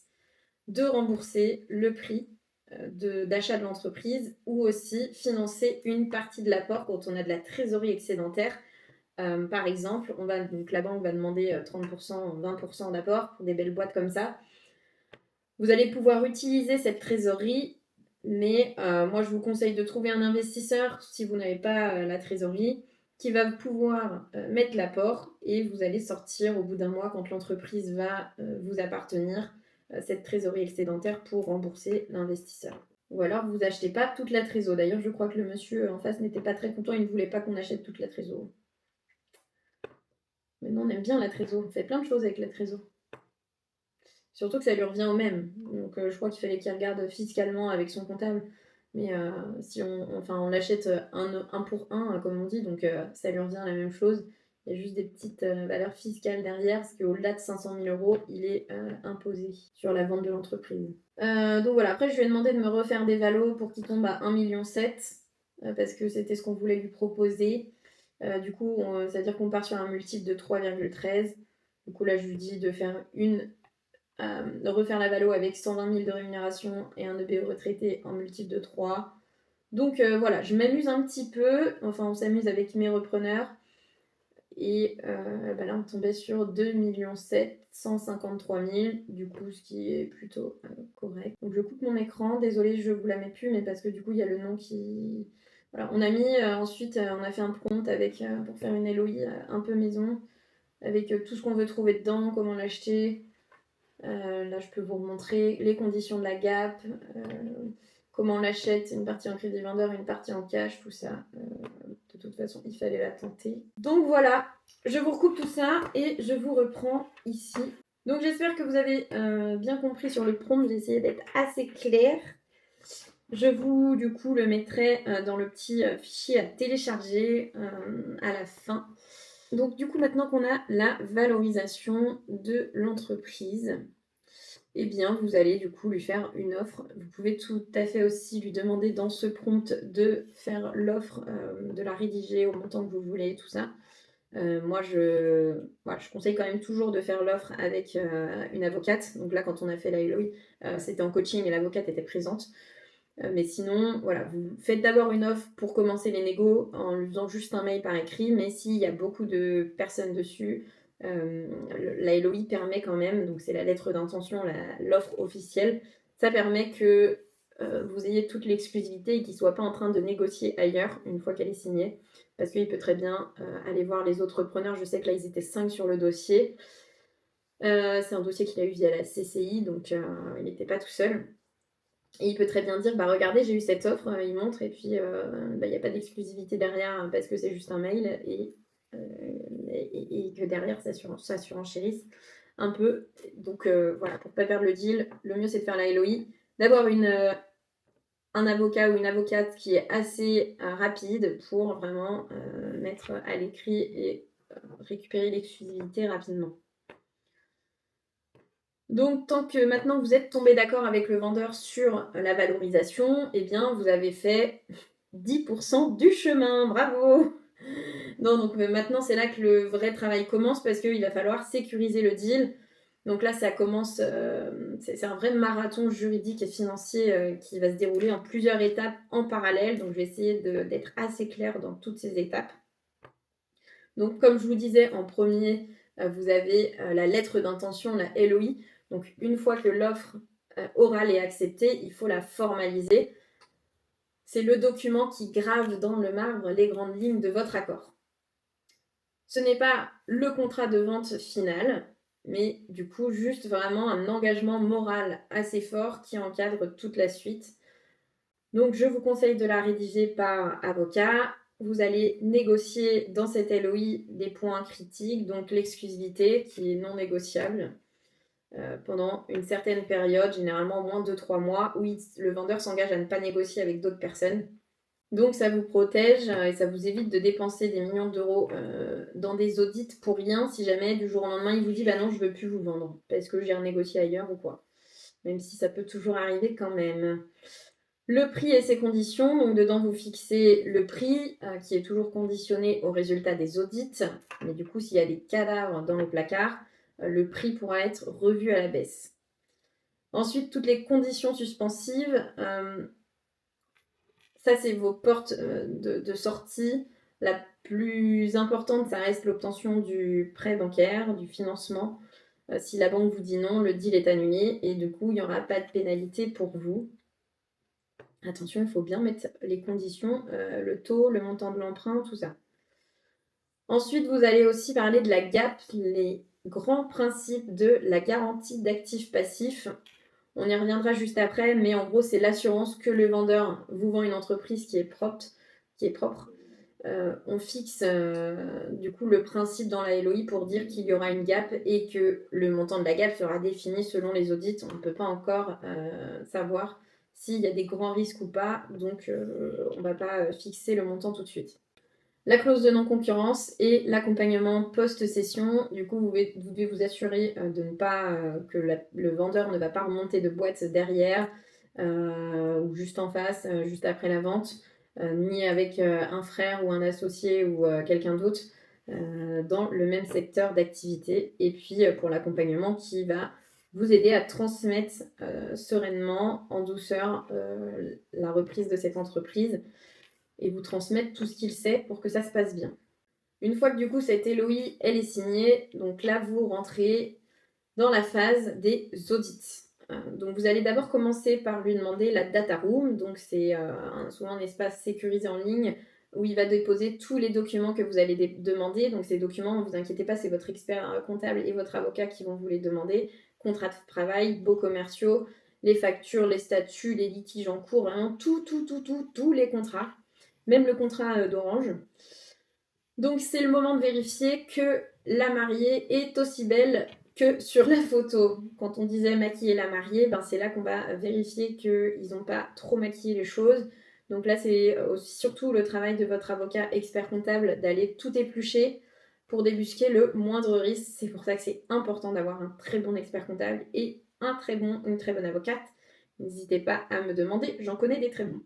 de rembourser le prix d'achat de l'entreprise ou aussi financer une partie de l'apport quand on a de la trésorerie excédentaire. Par exemple, donc la banque va demander 30%, 20% d'apport pour des belles boîtes comme ça. Vous allez pouvoir utiliser cette trésorerie, mais moi je vous conseille de trouver un investisseur si vous n'avez pas la trésorerie qui va pouvoir mettre l'apport et vous allez sortir au bout d'un mois quand l'entreprise va vous appartenir cette trésorerie excédentaire pour rembourser l'investisseur. Ou alors vous achetez pas toute la trésorerie. D'ailleurs, je crois que le monsieur en face n'était pas très content, il ne voulait pas qu'on achète toute la trésorerie. Maintenant, on aime bien la trésorerie, on fait plein de choses avec la trésorerie. Surtout que ça lui revient au même. Donc je crois qu'il fallait qu'il regarde fiscalement avec son comptable. Mais si on l'achète un pour un, comme on dit, donc ça lui revient la même chose. Il y a juste des petites valeurs fiscales derrière, parce qu'au-delà de 500 000 euros, il est imposé sur la vente de l'entreprise. Donc voilà, après je lui ai demandé de me refaire des valos pour qu'il tombe à 1,7 million, parce que c'était ce qu'on voulait lui proposer. Du coup, c'est-à-dire qu'on part sur un multiple de 3,13. Du coup là, je lui dis de faire de refaire la valo avec 120 000 de rémunération et un EBE retraité en multiple de 3. Donc voilà, je m'amuse un petit peu, enfin on s'amuse avec mes repreneurs. Et là on tombait sur 2 753 000, du coup ce qui est plutôt correct. Donc je coupe mon écran, désolée je vous la mets plus, mais parce que du coup il y a le nom qui... Voilà, on a mis ensuite, on a fait un prompt avec, pour faire une LOI un peu maison, avec tout ce qu'on veut trouver dedans, comment l'acheter. Là, je peux vous remontrer les conditions de la gap, comment on l'achète, une partie en crédit vendeur, une partie en cash, tout ça. De toute façon, il fallait la tenter. Donc voilà, je vous recoupe tout ça et je vous reprends ici. Donc j'espère que vous avez bien compris sur le prompt, j'ai essayé d'être assez claire. Je vous, du coup, le mettrai dans le petit fichier à télécharger à la fin. Donc du coup, maintenant qu'on a la valorisation de l'entreprise, eh bien, vous allez du coup lui faire une offre. Vous pouvez tout à fait aussi lui demander dans ce prompt de faire l'offre, de la rédiger au montant que vous voulez, tout ça. Moi, je conseille quand même toujours de faire l'offre avec une avocate. Donc là, quand on a fait la LOI, c'était en coaching et l'avocate était présente. Mais sinon, voilà, vous faites d'abord une offre pour commencer les négos en lui faisant juste un mail par écrit. Mais s'il y a beaucoup de personnes dessus, la LOI permet quand même, donc c'est la lettre d'intention, l'offre officielle, ça permet que vous ayez toute l'exclusivité et qu'il ne soit pas en train de négocier ailleurs une fois qu'elle est signée. Parce qu'il peut très bien aller voir les autres preneurs. Je sais que là, ils étaient 5 sur le dossier. C'est un dossier qu'il a eu via la CCI, donc il n'était pas tout seul. Et il peut très bien dire, regardez, j'ai eu cette offre, il montre, et puis il n'y a pas d'exclusivité derrière parce que c'est juste un mail, et que derrière, ça surenchérisse un peu. Donc voilà, pour ne pas perdre le deal, le mieux c'est de faire la LOI, d'avoir un avocat ou une avocate qui est assez rapide pour vraiment mettre à l'écrit et récupérer l'exclusivité rapidement. Donc tant que maintenant vous êtes tombé d'accord avec le vendeur sur la valorisation, eh bien vous avez fait 10% du chemin, bravo! Non, donc maintenant c'est là que le vrai travail commence parce qu'il va falloir sécuriser le deal. Donc là ça commence, c'est un vrai marathon juridique et financier qui va se dérouler en plusieurs étapes en parallèle. Donc je vais essayer d'être assez claire dans toutes ces étapes. Donc comme je vous disais en premier, vous avez la lettre d'intention, la LOI. Donc une fois que l'offre orale est acceptée, il faut la formaliser. C'est le document qui grave dans le marbre les grandes lignes de votre accord. Ce n'est pas le contrat de vente final, mais du coup juste vraiment un engagement moral assez fort qui encadre toute la suite. Donc je vous conseille de la rédiger par avocat. Vous allez négocier dans cette LOI des points critiques, donc l'exclusivité qui est non négociable pendant une certaine période, généralement moins de 3 mois, où le vendeur s'engage à ne pas négocier avec d'autres personnes. Donc ça vous protège et ça vous évite de dépenser des millions d'euros dans des audits pour rien si jamais du jour au lendemain il vous dit bah non je veux plus vous vendre parce que j'ai renégocié ailleurs ou quoi. Même si ça peut toujours arriver quand même. Le prix et ses conditions, donc dedans vous fixez le prix qui est toujours conditionné au résultat des audits, mais du coup s'il y a des cadavres dans les placards, le prix pourra être revu à la baisse. Ensuite toutes les conditions suspensives, ça, c'est vos portes de sortie. La plus importante, ça reste l'obtention du prêt bancaire, du financement. Si la banque vous dit non, le deal est annulé et du coup, il n'y aura pas de pénalité pour vous. Attention, il faut bien mettre les conditions, le taux, le montant de l'emprunt, tout ça. Ensuite, vous allez aussi parler de la GAP, les grands principes de la garantie d'actifs passifs. On y reviendra juste après, mais en gros, c'est l'assurance que le vendeur vous vend une entreprise qui est propre. On fixe du coup le principe dans la LOI pour dire qu'il y aura une gap et que le montant de la gap sera défini selon les audits. On ne peut pas encore savoir s'il y a des grands risques ou pas, donc on ne va pas fixer le montant tout de suite. La clause de non-concurrence et l'accompagnement post-session. Du coup, vous devez vous assurer de ne pas que le vendeur ne va pas remonter de boîte derrière ou juste en face, juste après la vente, ni avec un frère ou un associé ou quelqu'un d'autre dans le même secteur d'activité. Et puis pour l'accompagnement qui va vous aider à transmettre sereinement, en douceur, la reprise de cette entreprise et vous transmettre tout ce qu'il sait pour que ça se passe bien. Une fois que du coup cette LOI elle est signée, donc là vous rentrez dans la phase des audits. Donc vous allez d'abord commencer par lui demander la data room, donc c'est souvent un espace sécurisé en ligne où il va déposer tous les documents que vous allez demander. Donc ces documents, ne vous inquiétez pas, c'est votre expert comptable et votre avocat qui vont vous les demander. Contrat de travail, baux commerciaux, les factures, les statuts, les litiges en cours, vraiment tous les contrats, même le contrat d'Orange. Donc c'est le moment de vérifier que la mariée est aussi belle que sur la photo. Quand on disait maquiller la mariée, ben c'est là qu'on va vérifier qu'ils n'ont pas trop maquillé les choses. Donc là, c'est surtout le travail de votre avocat expert comptable d'aller tout éplucher pour débusquer le moindre risque. C'est pour ça que c'est important d'avoir un très bon expert comptable et une très bonne avocate. N'hésitez pas à me demander, j'en connais des très bons.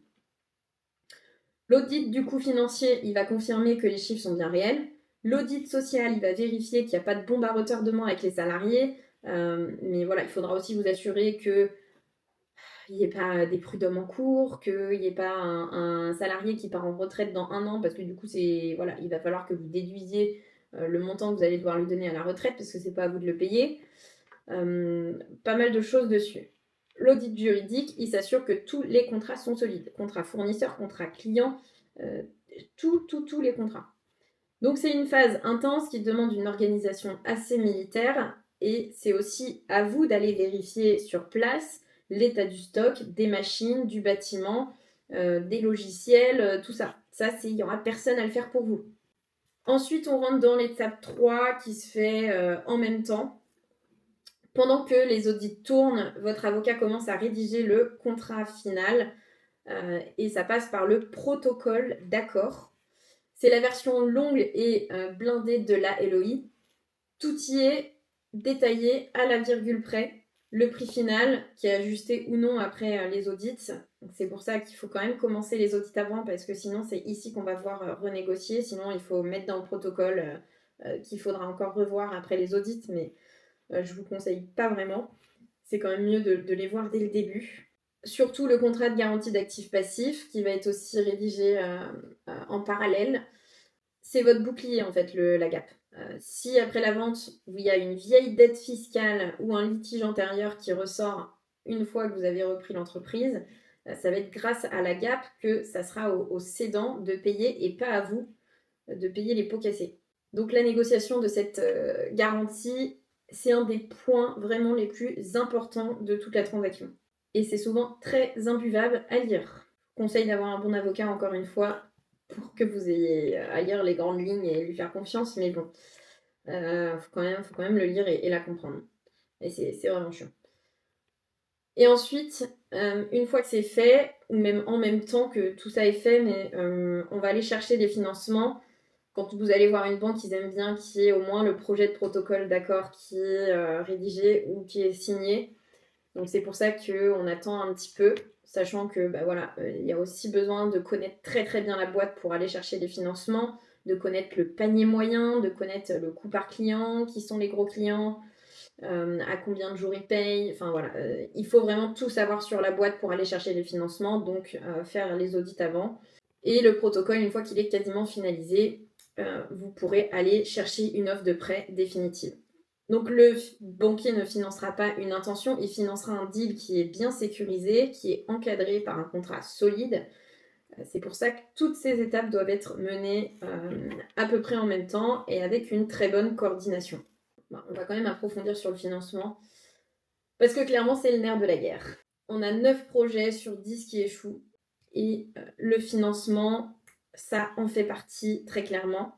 L'audit du coût financier, il va confirmer que les chiffres sont bien réels. L'audit social, il va vérifier qu'il n'y a pas de bombe à retardement avec les salariés. Mais voilà, il faudra aussi vous assurer qu'il n'y ait pas des prud'hommes en cours, qu'il n'y ait pas un salarié qui part en retraite dans 1 an, parce que du coup, voilà, il va falloir que vous déduisiez le montant que vous allez devoir lui donner à la retraite, parce que c'est pas à vous de le payer. Pas mal de choses dessus. L'audit juridique, il s'assure que tous les contrats sont solides. Contrat fournisseur, contrat client, tous les contrats. Donc c'est une phase intense qui demande une organisation assez militaire et c'est aussi à vous d'aller vérifier sur place l'état du stock, des machines, du bâtiment, des logiciels, tout ça. Ça, il n'y aura personne à le faire pour vous. Ensuite, on rentre dans l'étape 3 qui se fait en même temps. Pendant que les audits tournent, votre avocat commence à rédiger le contrat final et ça passe par le protocole d'accord. C'est la version longue et blindée de la LOI. Tout y est détaillé à la virgule près. le prix final qui est ajusté ou non après les audits. Donc, c'est pour ça qu'il faut quand même commencer les audits avant parce que sinon c'est ici qu'on va devoir renégocier. Sinon il faut mettre dans le protocole qu'il faudra encore revoir après les audits, mais je vous conseille pas vraiment. C'est quand même mieux de les voir dès le début. Surtout le contrat de garantie d'actifs passifs qui va être aussi rédigé en parallèle. C'est votre bouclier en fait, la gap. Si après la vente, il y a une vieille dette fiscale ou un litige antérieur qui ressort une fois que vous avez repris l'entreprise, ça va être grâce à la gap que ça sera au cédant de payer et pas à vous de payer les pots cassés. Donc la négociation de cette garantie, c'est un des points vraiment les plus importants de toute la transaction. Et c'est souvent très imbuvable à lire. Conseil d'avoir un bon avocat, encore une fois, pour que vous ayez à lire les grandes lignes et lui faire confiance, mais bon, faut quand même le lire et la comprendre. Et c'est vraiment chiant. Et ensuite, une fois que c'est fait, ou même en même temps que tout ça est fait, mais on va aller chercher des financements. Quand vous allez voir une banque, ils aiment bien qu'il y ait au moins le projet de protocole d'accord qui est rédigé ou qui est signé. Donc c'est pour ça qu'on attend un petit peu, sachant que il y a aussi besoin de connaître très très bien la boîte pour aller chercher des financements, de connaître le panier moyen, de connaître le coût par client, qui sont les gros clients, à combien de jours ils payent. Enfin voilà, il faut vraiment tout savoir sur la boîte pour aller chercher les financements, donc faire les audits avant. Et le protocole, une fois qu'il est quasiment finalisé, vous pourrez aller chercher une offre de prêt définitive. Donc le banquier ne financera pas une intention, il financera un deal qui est bien sécurisé, qui est encadré par un contrat solide. C'est pour ça que toutes ces étapes doivent être menées à peu près en même temps et avec une très bonne coordination. Bon, on va quand même approfondir sur le financement parce que clairement c'est le nerf de la guerre. On a 9 projets sur 10 qui échouent et le financement, ça en fait partie très clairement,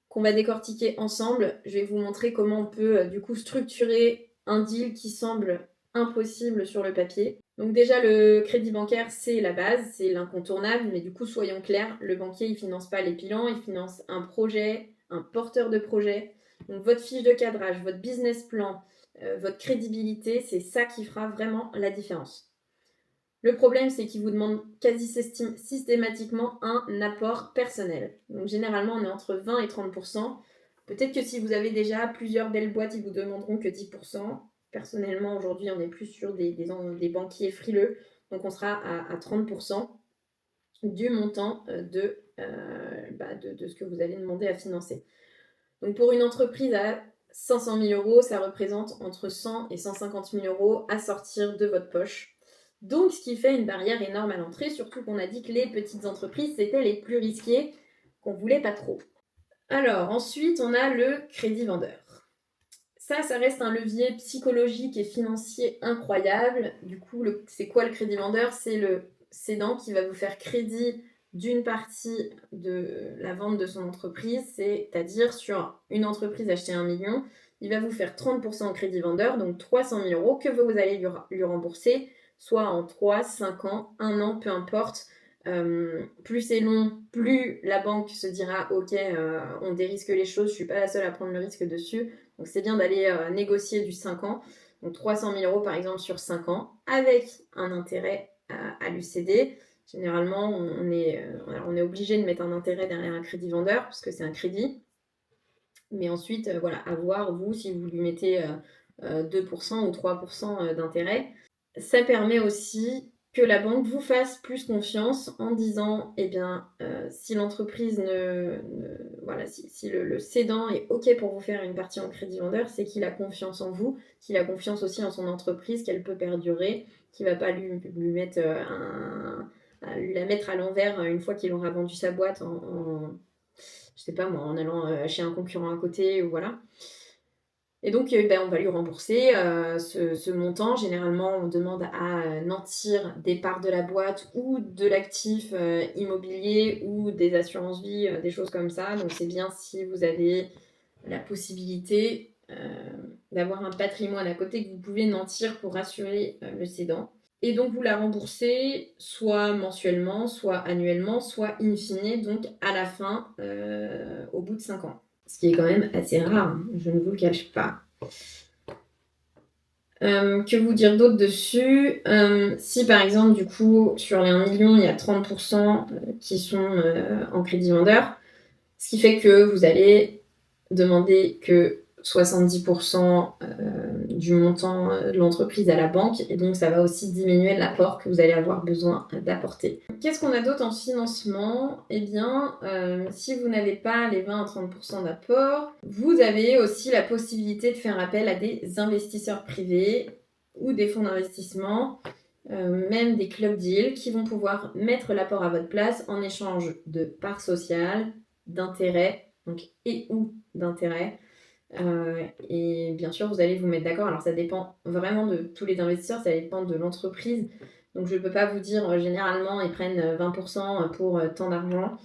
qu'on va décortiquer ensemble. Je vais vous montrer comment on peut du coup structurer un deal qui semble impossible sur le papier. Donc déjà le crédit bancaire c'est la base, c'est l'incontournable, mais du coup soyons clairs, le banquier il finance pas les bilans, il finance un projet, un porteur de projet. Donc votre fiche de cadrage, votre business plan, votre crédibilité, c'est ça qui fera vraiment la différence. Le problème, c'est qu'il vous demande quasi systématiquement un apport personnel. Donc généralement, on est entre 20 et 30%. Peut-être que si vous avez déjà plusieurs belles boîtes, ils vous demanderont que 10%. Personnellement, aujourd'hui, on est plus sur des banquiers frileux. Donc on sera à 30% du montant de ce que vous allez demander à financer. Donc pour une entreprise à 500 000 euros, ça représente entre 100 et 150 000 euros à sortir de votre poche. Donc, ce qui fait une barrière énorme à l'entrée, surtout qu'on a dit que les petites entreprises, c'était les plus risquées, qu'on voulait pas trop. Alors, ensuite, on a le crédit vendeur. Ça reste un levier psychologique et financier incroyable. Du coup, c'est quoi le crédit vendeur? C'est le cédant qui va vous faire crédit d'une partie de la vente de son entreprise, c'est-à-dire sur une entreprise achetée 1 million, il va vous faire 30% en crédit vendeur, donc 300 000 euros que vous allez lui rembourser, soit en 3, 5 ans, 1 an, peu importe. Plus c'est long, plus la banque se dira ok, on dérisque les choses, je suis pas la seule à prendre le risque dessus. Donc c'est bien d'aller négocier du 5 ans. Donc 300 000 euros par exemple sur 5 ans, avec un intérêt à l'UCD. Généralement, on est obligé de mettre un intérêt derrière un crédit vendeur, parce que c'est un crédit. Mais ensuite, à voir, vous, si vous lui mettez 2% ou 3% d'intérêt. Ça permet aussi que la banque vous fasse plus confiance en disant, si l'entreprise si le cédant est OK pour vous faire une partie en crédit vendeur, c'est qu'il a confiance en vous, qu'il a confiance aussi en son entreprise, qu'elle peut perdurer, qu'il ne va pas lui mettre lui la mettre à l'envers une fois qu'il aura vendu sa boîte je sais pas moi, en allant chez un concurrent à côté, ou voilà. Et donc, on va lui rembourser ce montant. Généralement, on demande à nantir des parts de la boîte ou de l'actif immobilier ou des assurances vie, des choses comme ça. Donc, c'est bien si vous avez la possibilité d'avoir un patrimoine à côté que vous pouvez nantir pour rassurer le cédant. Et donc, vous la remboursez soit mensuellement, soit annuellement, soit in fine, donc à la fin, au bout de 5 ans. Ce qui est quand même assez rare, hein, je ne vous le cache pas. Que vous dire d'autre dessus? Si par exemple, du coup, sur les 1 million, il y a 30% qui sont en crédit vendeur, ce qui fait que vous allez demander que 70% du montant de l'entreprise à la banque, et donc ça va aussi diminuer l'apport que vous allez avoir besoin d'apporter. Qu'est-ce qu'on a d'autre en financement? Eh bien, si vous n'avez pas les 20 à 30% d'apport, vous avez aussi la possibilité de faire appel à des investisseurs privés ou des fonds d'investissement, même des club deals, qui vont pouvoir mettre l'apport à votre place en échange de parts sociales, d'intérêts, donc et ou d'intérêts. Et bien sûr, vous allez vous mettre d'accord. Alors, ça dépend vraiment de tous les investisseurs, ça dépend de l'entreprise. Donc, je ne peux pas vous dire, généralement, ils prennent 20% pour tant d'argent.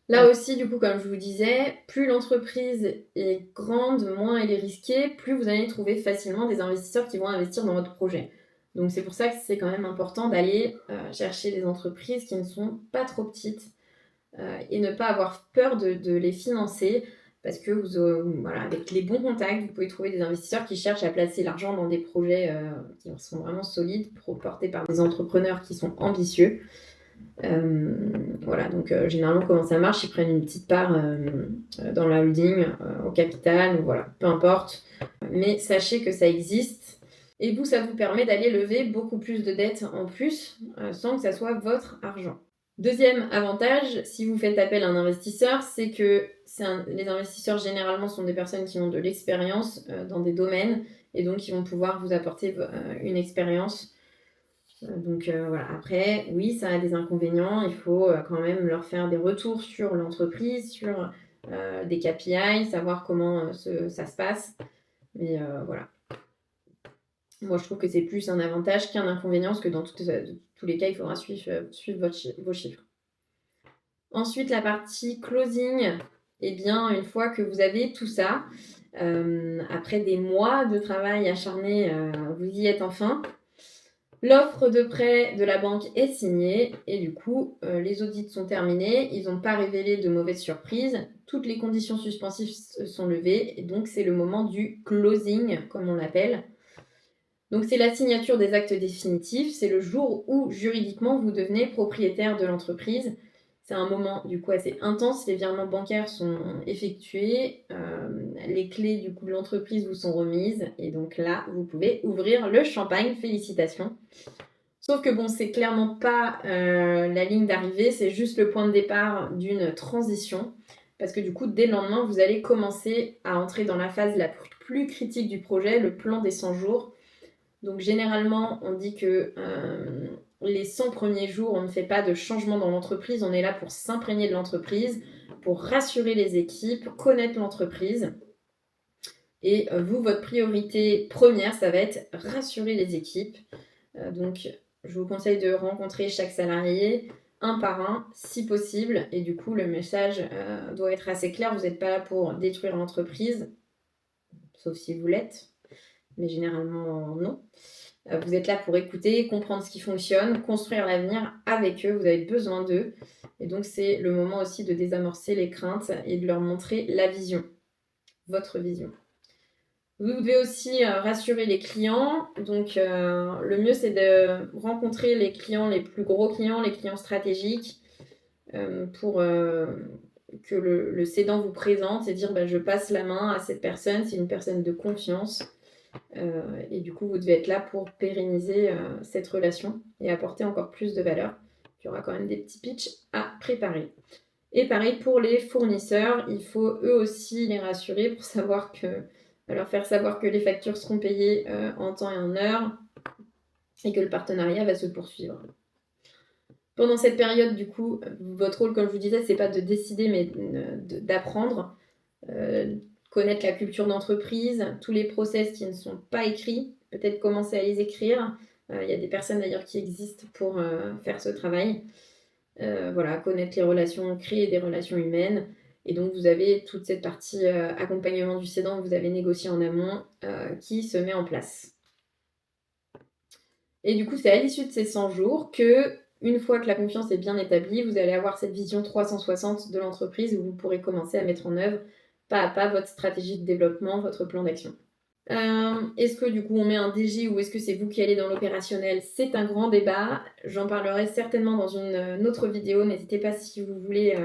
Là aussi, du coup, comme je vous disais, plus l'entreprise est grande, moins elle est risquée, plus vous allez trouver facilement des investisseurs qui vont investir dans votre projet. Donc, c'est pour ça que c'est quand même important d'aller chercher des entreprises qui ne sont pas trop petites et ne pas avoir peur de les financer parce que voilà, avec les bons contacts, vous pouvez trouver des investisseurs qui cherchent à placer l'argent dans des projets qui sont vraiment solides, portés par des entrepreneurs qui sont ambitieux. Voilà, donc généralement, comment ça marche? Ils prennent une petite part dans la holding, au capital, ou voilà, peu importe. Mais sachez que ça existe. Et vous, ça vous permet d'aller lever beaucoup plus de dettes en plus, sans que ça soit votre argent. Deuxième avantage, si vous faites appel à un investisseur, c'est que les investisseurs généralement sont des personnes qui ont de l'expérience dans des domaines et donc qui vont pouvoir vous apporter une expérience. Donc voilà, après, oui, ça a des inconvénients, il faut quand même leur faire des retours sur l'entreprise, sur des KPI, savoir comment ça se passe. Mais voilà. Moi, je trouve que c'est plus un avantage qu'un inconvénient, parce que dans tous les cas, il faudra suivre vos chiffres. Ensuite, la partie closing, eh bien, une fois que vous avez tout ça, après des mois de travail acharné, vous y êtes enfin. L'offre de prêt de la banque est signée et du coup, les audits sont terminés. Ils n'ont pas révélé de mauvaises surprises. Toutes les conditions suspensives sont levées et donc c'est le moment du closing, comme on l'appelle. Donc c'est la signature des actes définitifs. C'est le jour où juridiquement vous devenez propriétaire de l'entreprise. C'est un moment du coup assez intense. Les virements bancaires sont effectués. Les clés du coup de l'entreprise vous sont remises. Et donc là, vous pouvez ouvrir le champagne. Félicitations. Sauf que bon, c'est clairement pas la ligne d'arrivée. C'est juste le point de départ d'une transition. Parce que du coup, dès le lendemain, vous allez commencer à entrer dans la phase la plus critique du projet, le plan des 100 jours. Donc généralement, on dit que les 100 premiers jours, on ne fait pas de changement dans l'entreprise. On est là pour s'imprégner de l'entreprise, pour rassurer les équipes, connaître l'entreprise. Et vous, votre priorité première, ça va être rassurer les équipes. Donc, je vous conseille de rencontrer chaque salarié un par un, si possible. Et du coup, le message doit être assez clair. Vous n'êtes pas là pour détruire l'entreprise, sauf si vous l'êtes. Mais généralement, non. Vous êtes là pour écouter, comprendre ce qui fonctionne, construire l'avenir avec eux. Vous avez besoin d'eux. Et donc, c'est le moment aussi de désamorcer les craintes et de leur montrer la vision, votre vision. Vous devez aussi rassurer les clients. Donc, le mieux, c'est de rencontrer les clients, les plus gros clients, les clients stratégiques, pour que le cédant vous présente et dire je passe la main à cette personne, c'est une personne de confiance. Et du coup, vous devez être là pour pérenniser cette relation et apporter encore plus de valeur. Il y aura quand même des petits pitchs à préparer. Et pareil pour les fournisseurs, il faut eux aussi les rassurer pour leur faire savoir que les factures seront payées en temps et en heure et que le partenariat va se poursuivre. Pendant cette période, du coup, votre rôle, comme je vous disais, c'est pas de décider, mais d'apprendre, connaître la culture d'entreprise, tous les process qui ne sont pas écrits, peut-être commencer à les écrire. Il y a des personnes d'ailleurs qui existent pour faire ce travail. Voilà, connaître les relations, créer des relations humaines. Et donc, vous avez toute cette partie accompagnement du cédant que vous avez négocié en amont qui se met en place. Et du coup, c'est à l'issue de ces 100 jours que, une fois que la confiance est bien établie, vous allez avoir cette vision 360 de l'entreprise où vous pourrez commencer à mettre en œuvre pas à pas votre stratégie de développement, votre plan d'action. Est-ce que du coup on met un DJ ou est-ce que c'est vous qui allez dans l'opérationnel? C'est un grand débat. J'en parlerai certainement dans une autre vidéo. N'hésitez pas si vous voulez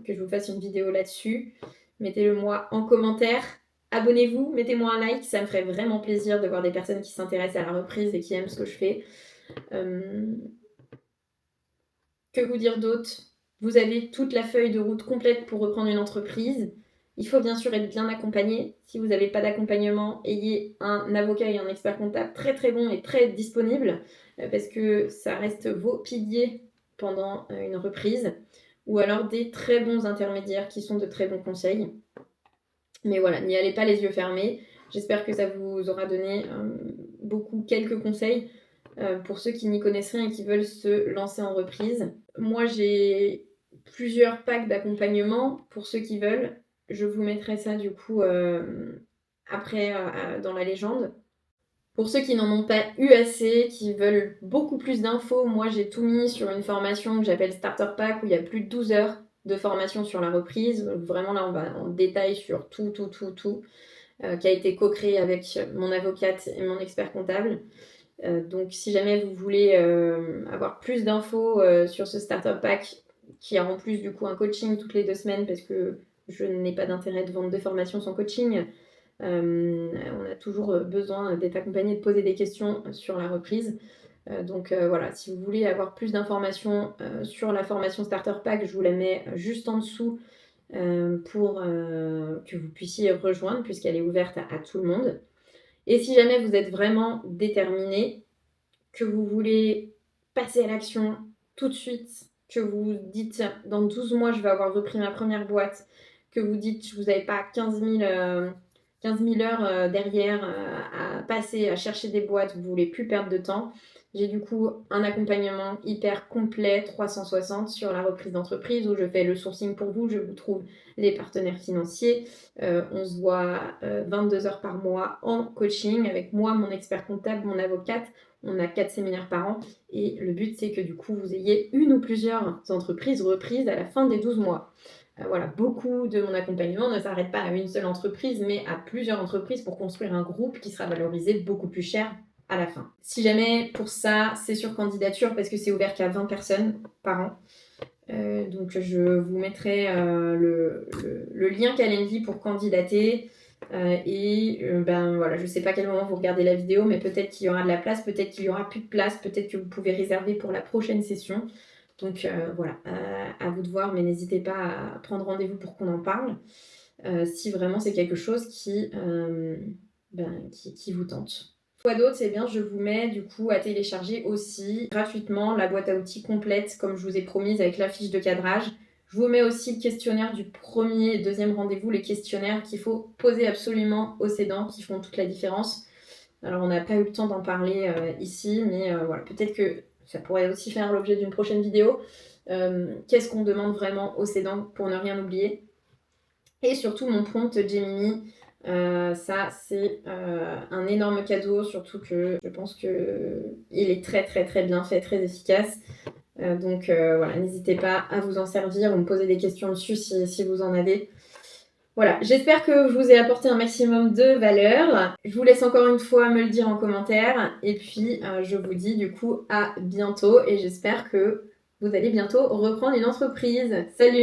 que je vous fasse une vidéo là-dessus. Mettez-le moi en commentaire. Abonnez-vous, mettez-moi un like, ça me ferait vraiment plaisir de voir des personnes qui s'intéressent à la reprise et qui aiment ce que je fais. Que vous dire d'autre? Vous avez toute la feuille de route complète pour reprendre une entreprise. Il faut bien sûr être bien accompagné. Si vous n'avez pas d'accompagnement, ayez un avocat et un expert comptable très très bon et très disponible parce que ça reste vos piliers pendant une reprise. Ou alors des très bons intermédiaires qui sont de très bons conseils. Mais voilà, n'y allez pas les yeux fermés. J'espère que ça vous aura donné quelques conseils pour ceux qui n'y connaissent rien et qui veulent se lancer en reprise. Moi, j'ai plusieurs packs d'accompagnement pour ceux qui veulent. Je vous mettrai ça du coup après dans la légende. Pour ceux qui n'en ont pas eu assez, qui veulent beaucoup plus d'infos, moi j'ai tout mis sur une formation que j'appelle Starter Pack où il y a plus de 12 heures de formation sur la reprise. Vraiment là on va en détail sur tout, qui a été co-créé avec mon avocate et mon expert comptable. Donc si jamais vous voulez avoir plus d'infos sur ce Starter Pack, qui a en plus du coup un coaching toutes les 2 semaines parce que je n'ai pas d'intérêt de vendre des formations sans coaching, on a toujours besoin d'être accompagné, de poser des questions sur la reprise. Donc voilà, si vous voulez avoir plus d'informations sur la formation Starter Pack, je vous la mets juste en dessous pour que vous puissiez rejoindre puisqu'elle est ouverte à tout le monde. Et si jamais vous êtes vraiment déterminé, que vous voulez passer à l'action tout de suite, que vous dites dans 12 mois je vais avoir repris ma première boîte, que vous dites vous n'avez pas 15 000 heures derrière à passer, à chercher des boîtes, vous voulez plus perdre de temps, j'ai du coup un accompagnement hyper complet 360 sur la reprise d'entreprise où je fais le sourcing pour vous, je vous trouve les partenaires financiers, on se voit 22 heures par mois en coaching avec moi, mon expert comptable, mon avocate. On a 4 séminaires par an et le but c'est que du coup vous ayez une ou plusieurs entreprises reprises à la fin des 12 mois. Voilà, beaucoup de mon accompagnement ne s'arrête pas à une seule entreprise mais à plusieurs entreprises pour construire un groupe qui sera valorisé beaucoup plus cher à la fin. Si jamais pour ça c'est sur candidature parce que c'est ouvert qu'à 20 personnes par an. Donc je vous mettrai le lien Calendly pour candidater. Ben voilà, je sais pas à quel moment vous regardez la vidéo, mais peut-être qu'il y aura de la place, peut-être qu'il y aura plus de place, peut-être que vous pouvez réserver pour la prochaine session. Donc voilà, à vous de voir, mais n'hésitez pas à prendre rendez-vous pour qu'on en parle, si vraiment c'est quelque chose qui vous tente. Quoi d'autre? C'est bien, je vous mets du coup à télécharger aussi gratuitement la boîte à outils complète, comme je vous ai promise, avec la fiche de cadrage. Je vous mets aussi le questionnaire du premier et deuxième rendez-vous, les questionnaires qu'il faut poser absolument aux cédants qui font toute la différence. Alors on n'a pas eu le temps d'en parler ici, mais voilà, peut-être que ça pourrait aussi faire l'objet d'une prochaine vidéo. Qu'est-ce qu'on demande vraiment aux cédants pour ne rien oublier? Et surtout mon prompt Gemini, ça c'est un énorme cadeau, surtout que je pense qu'il est très très très bien fait, très efficace. Donc voilà, n'hésitez pas à vous en servir ou me poser des questions dessus si vous en avez. Voilà, j'espère que je vous ai apporté un maximum de valeur. Je vous laisse encore une fois me le dire en commentaire. Et puis je vous dis du coup à bientôt et j'espère que vous allez bientôt reprendre une entreprise. Salut!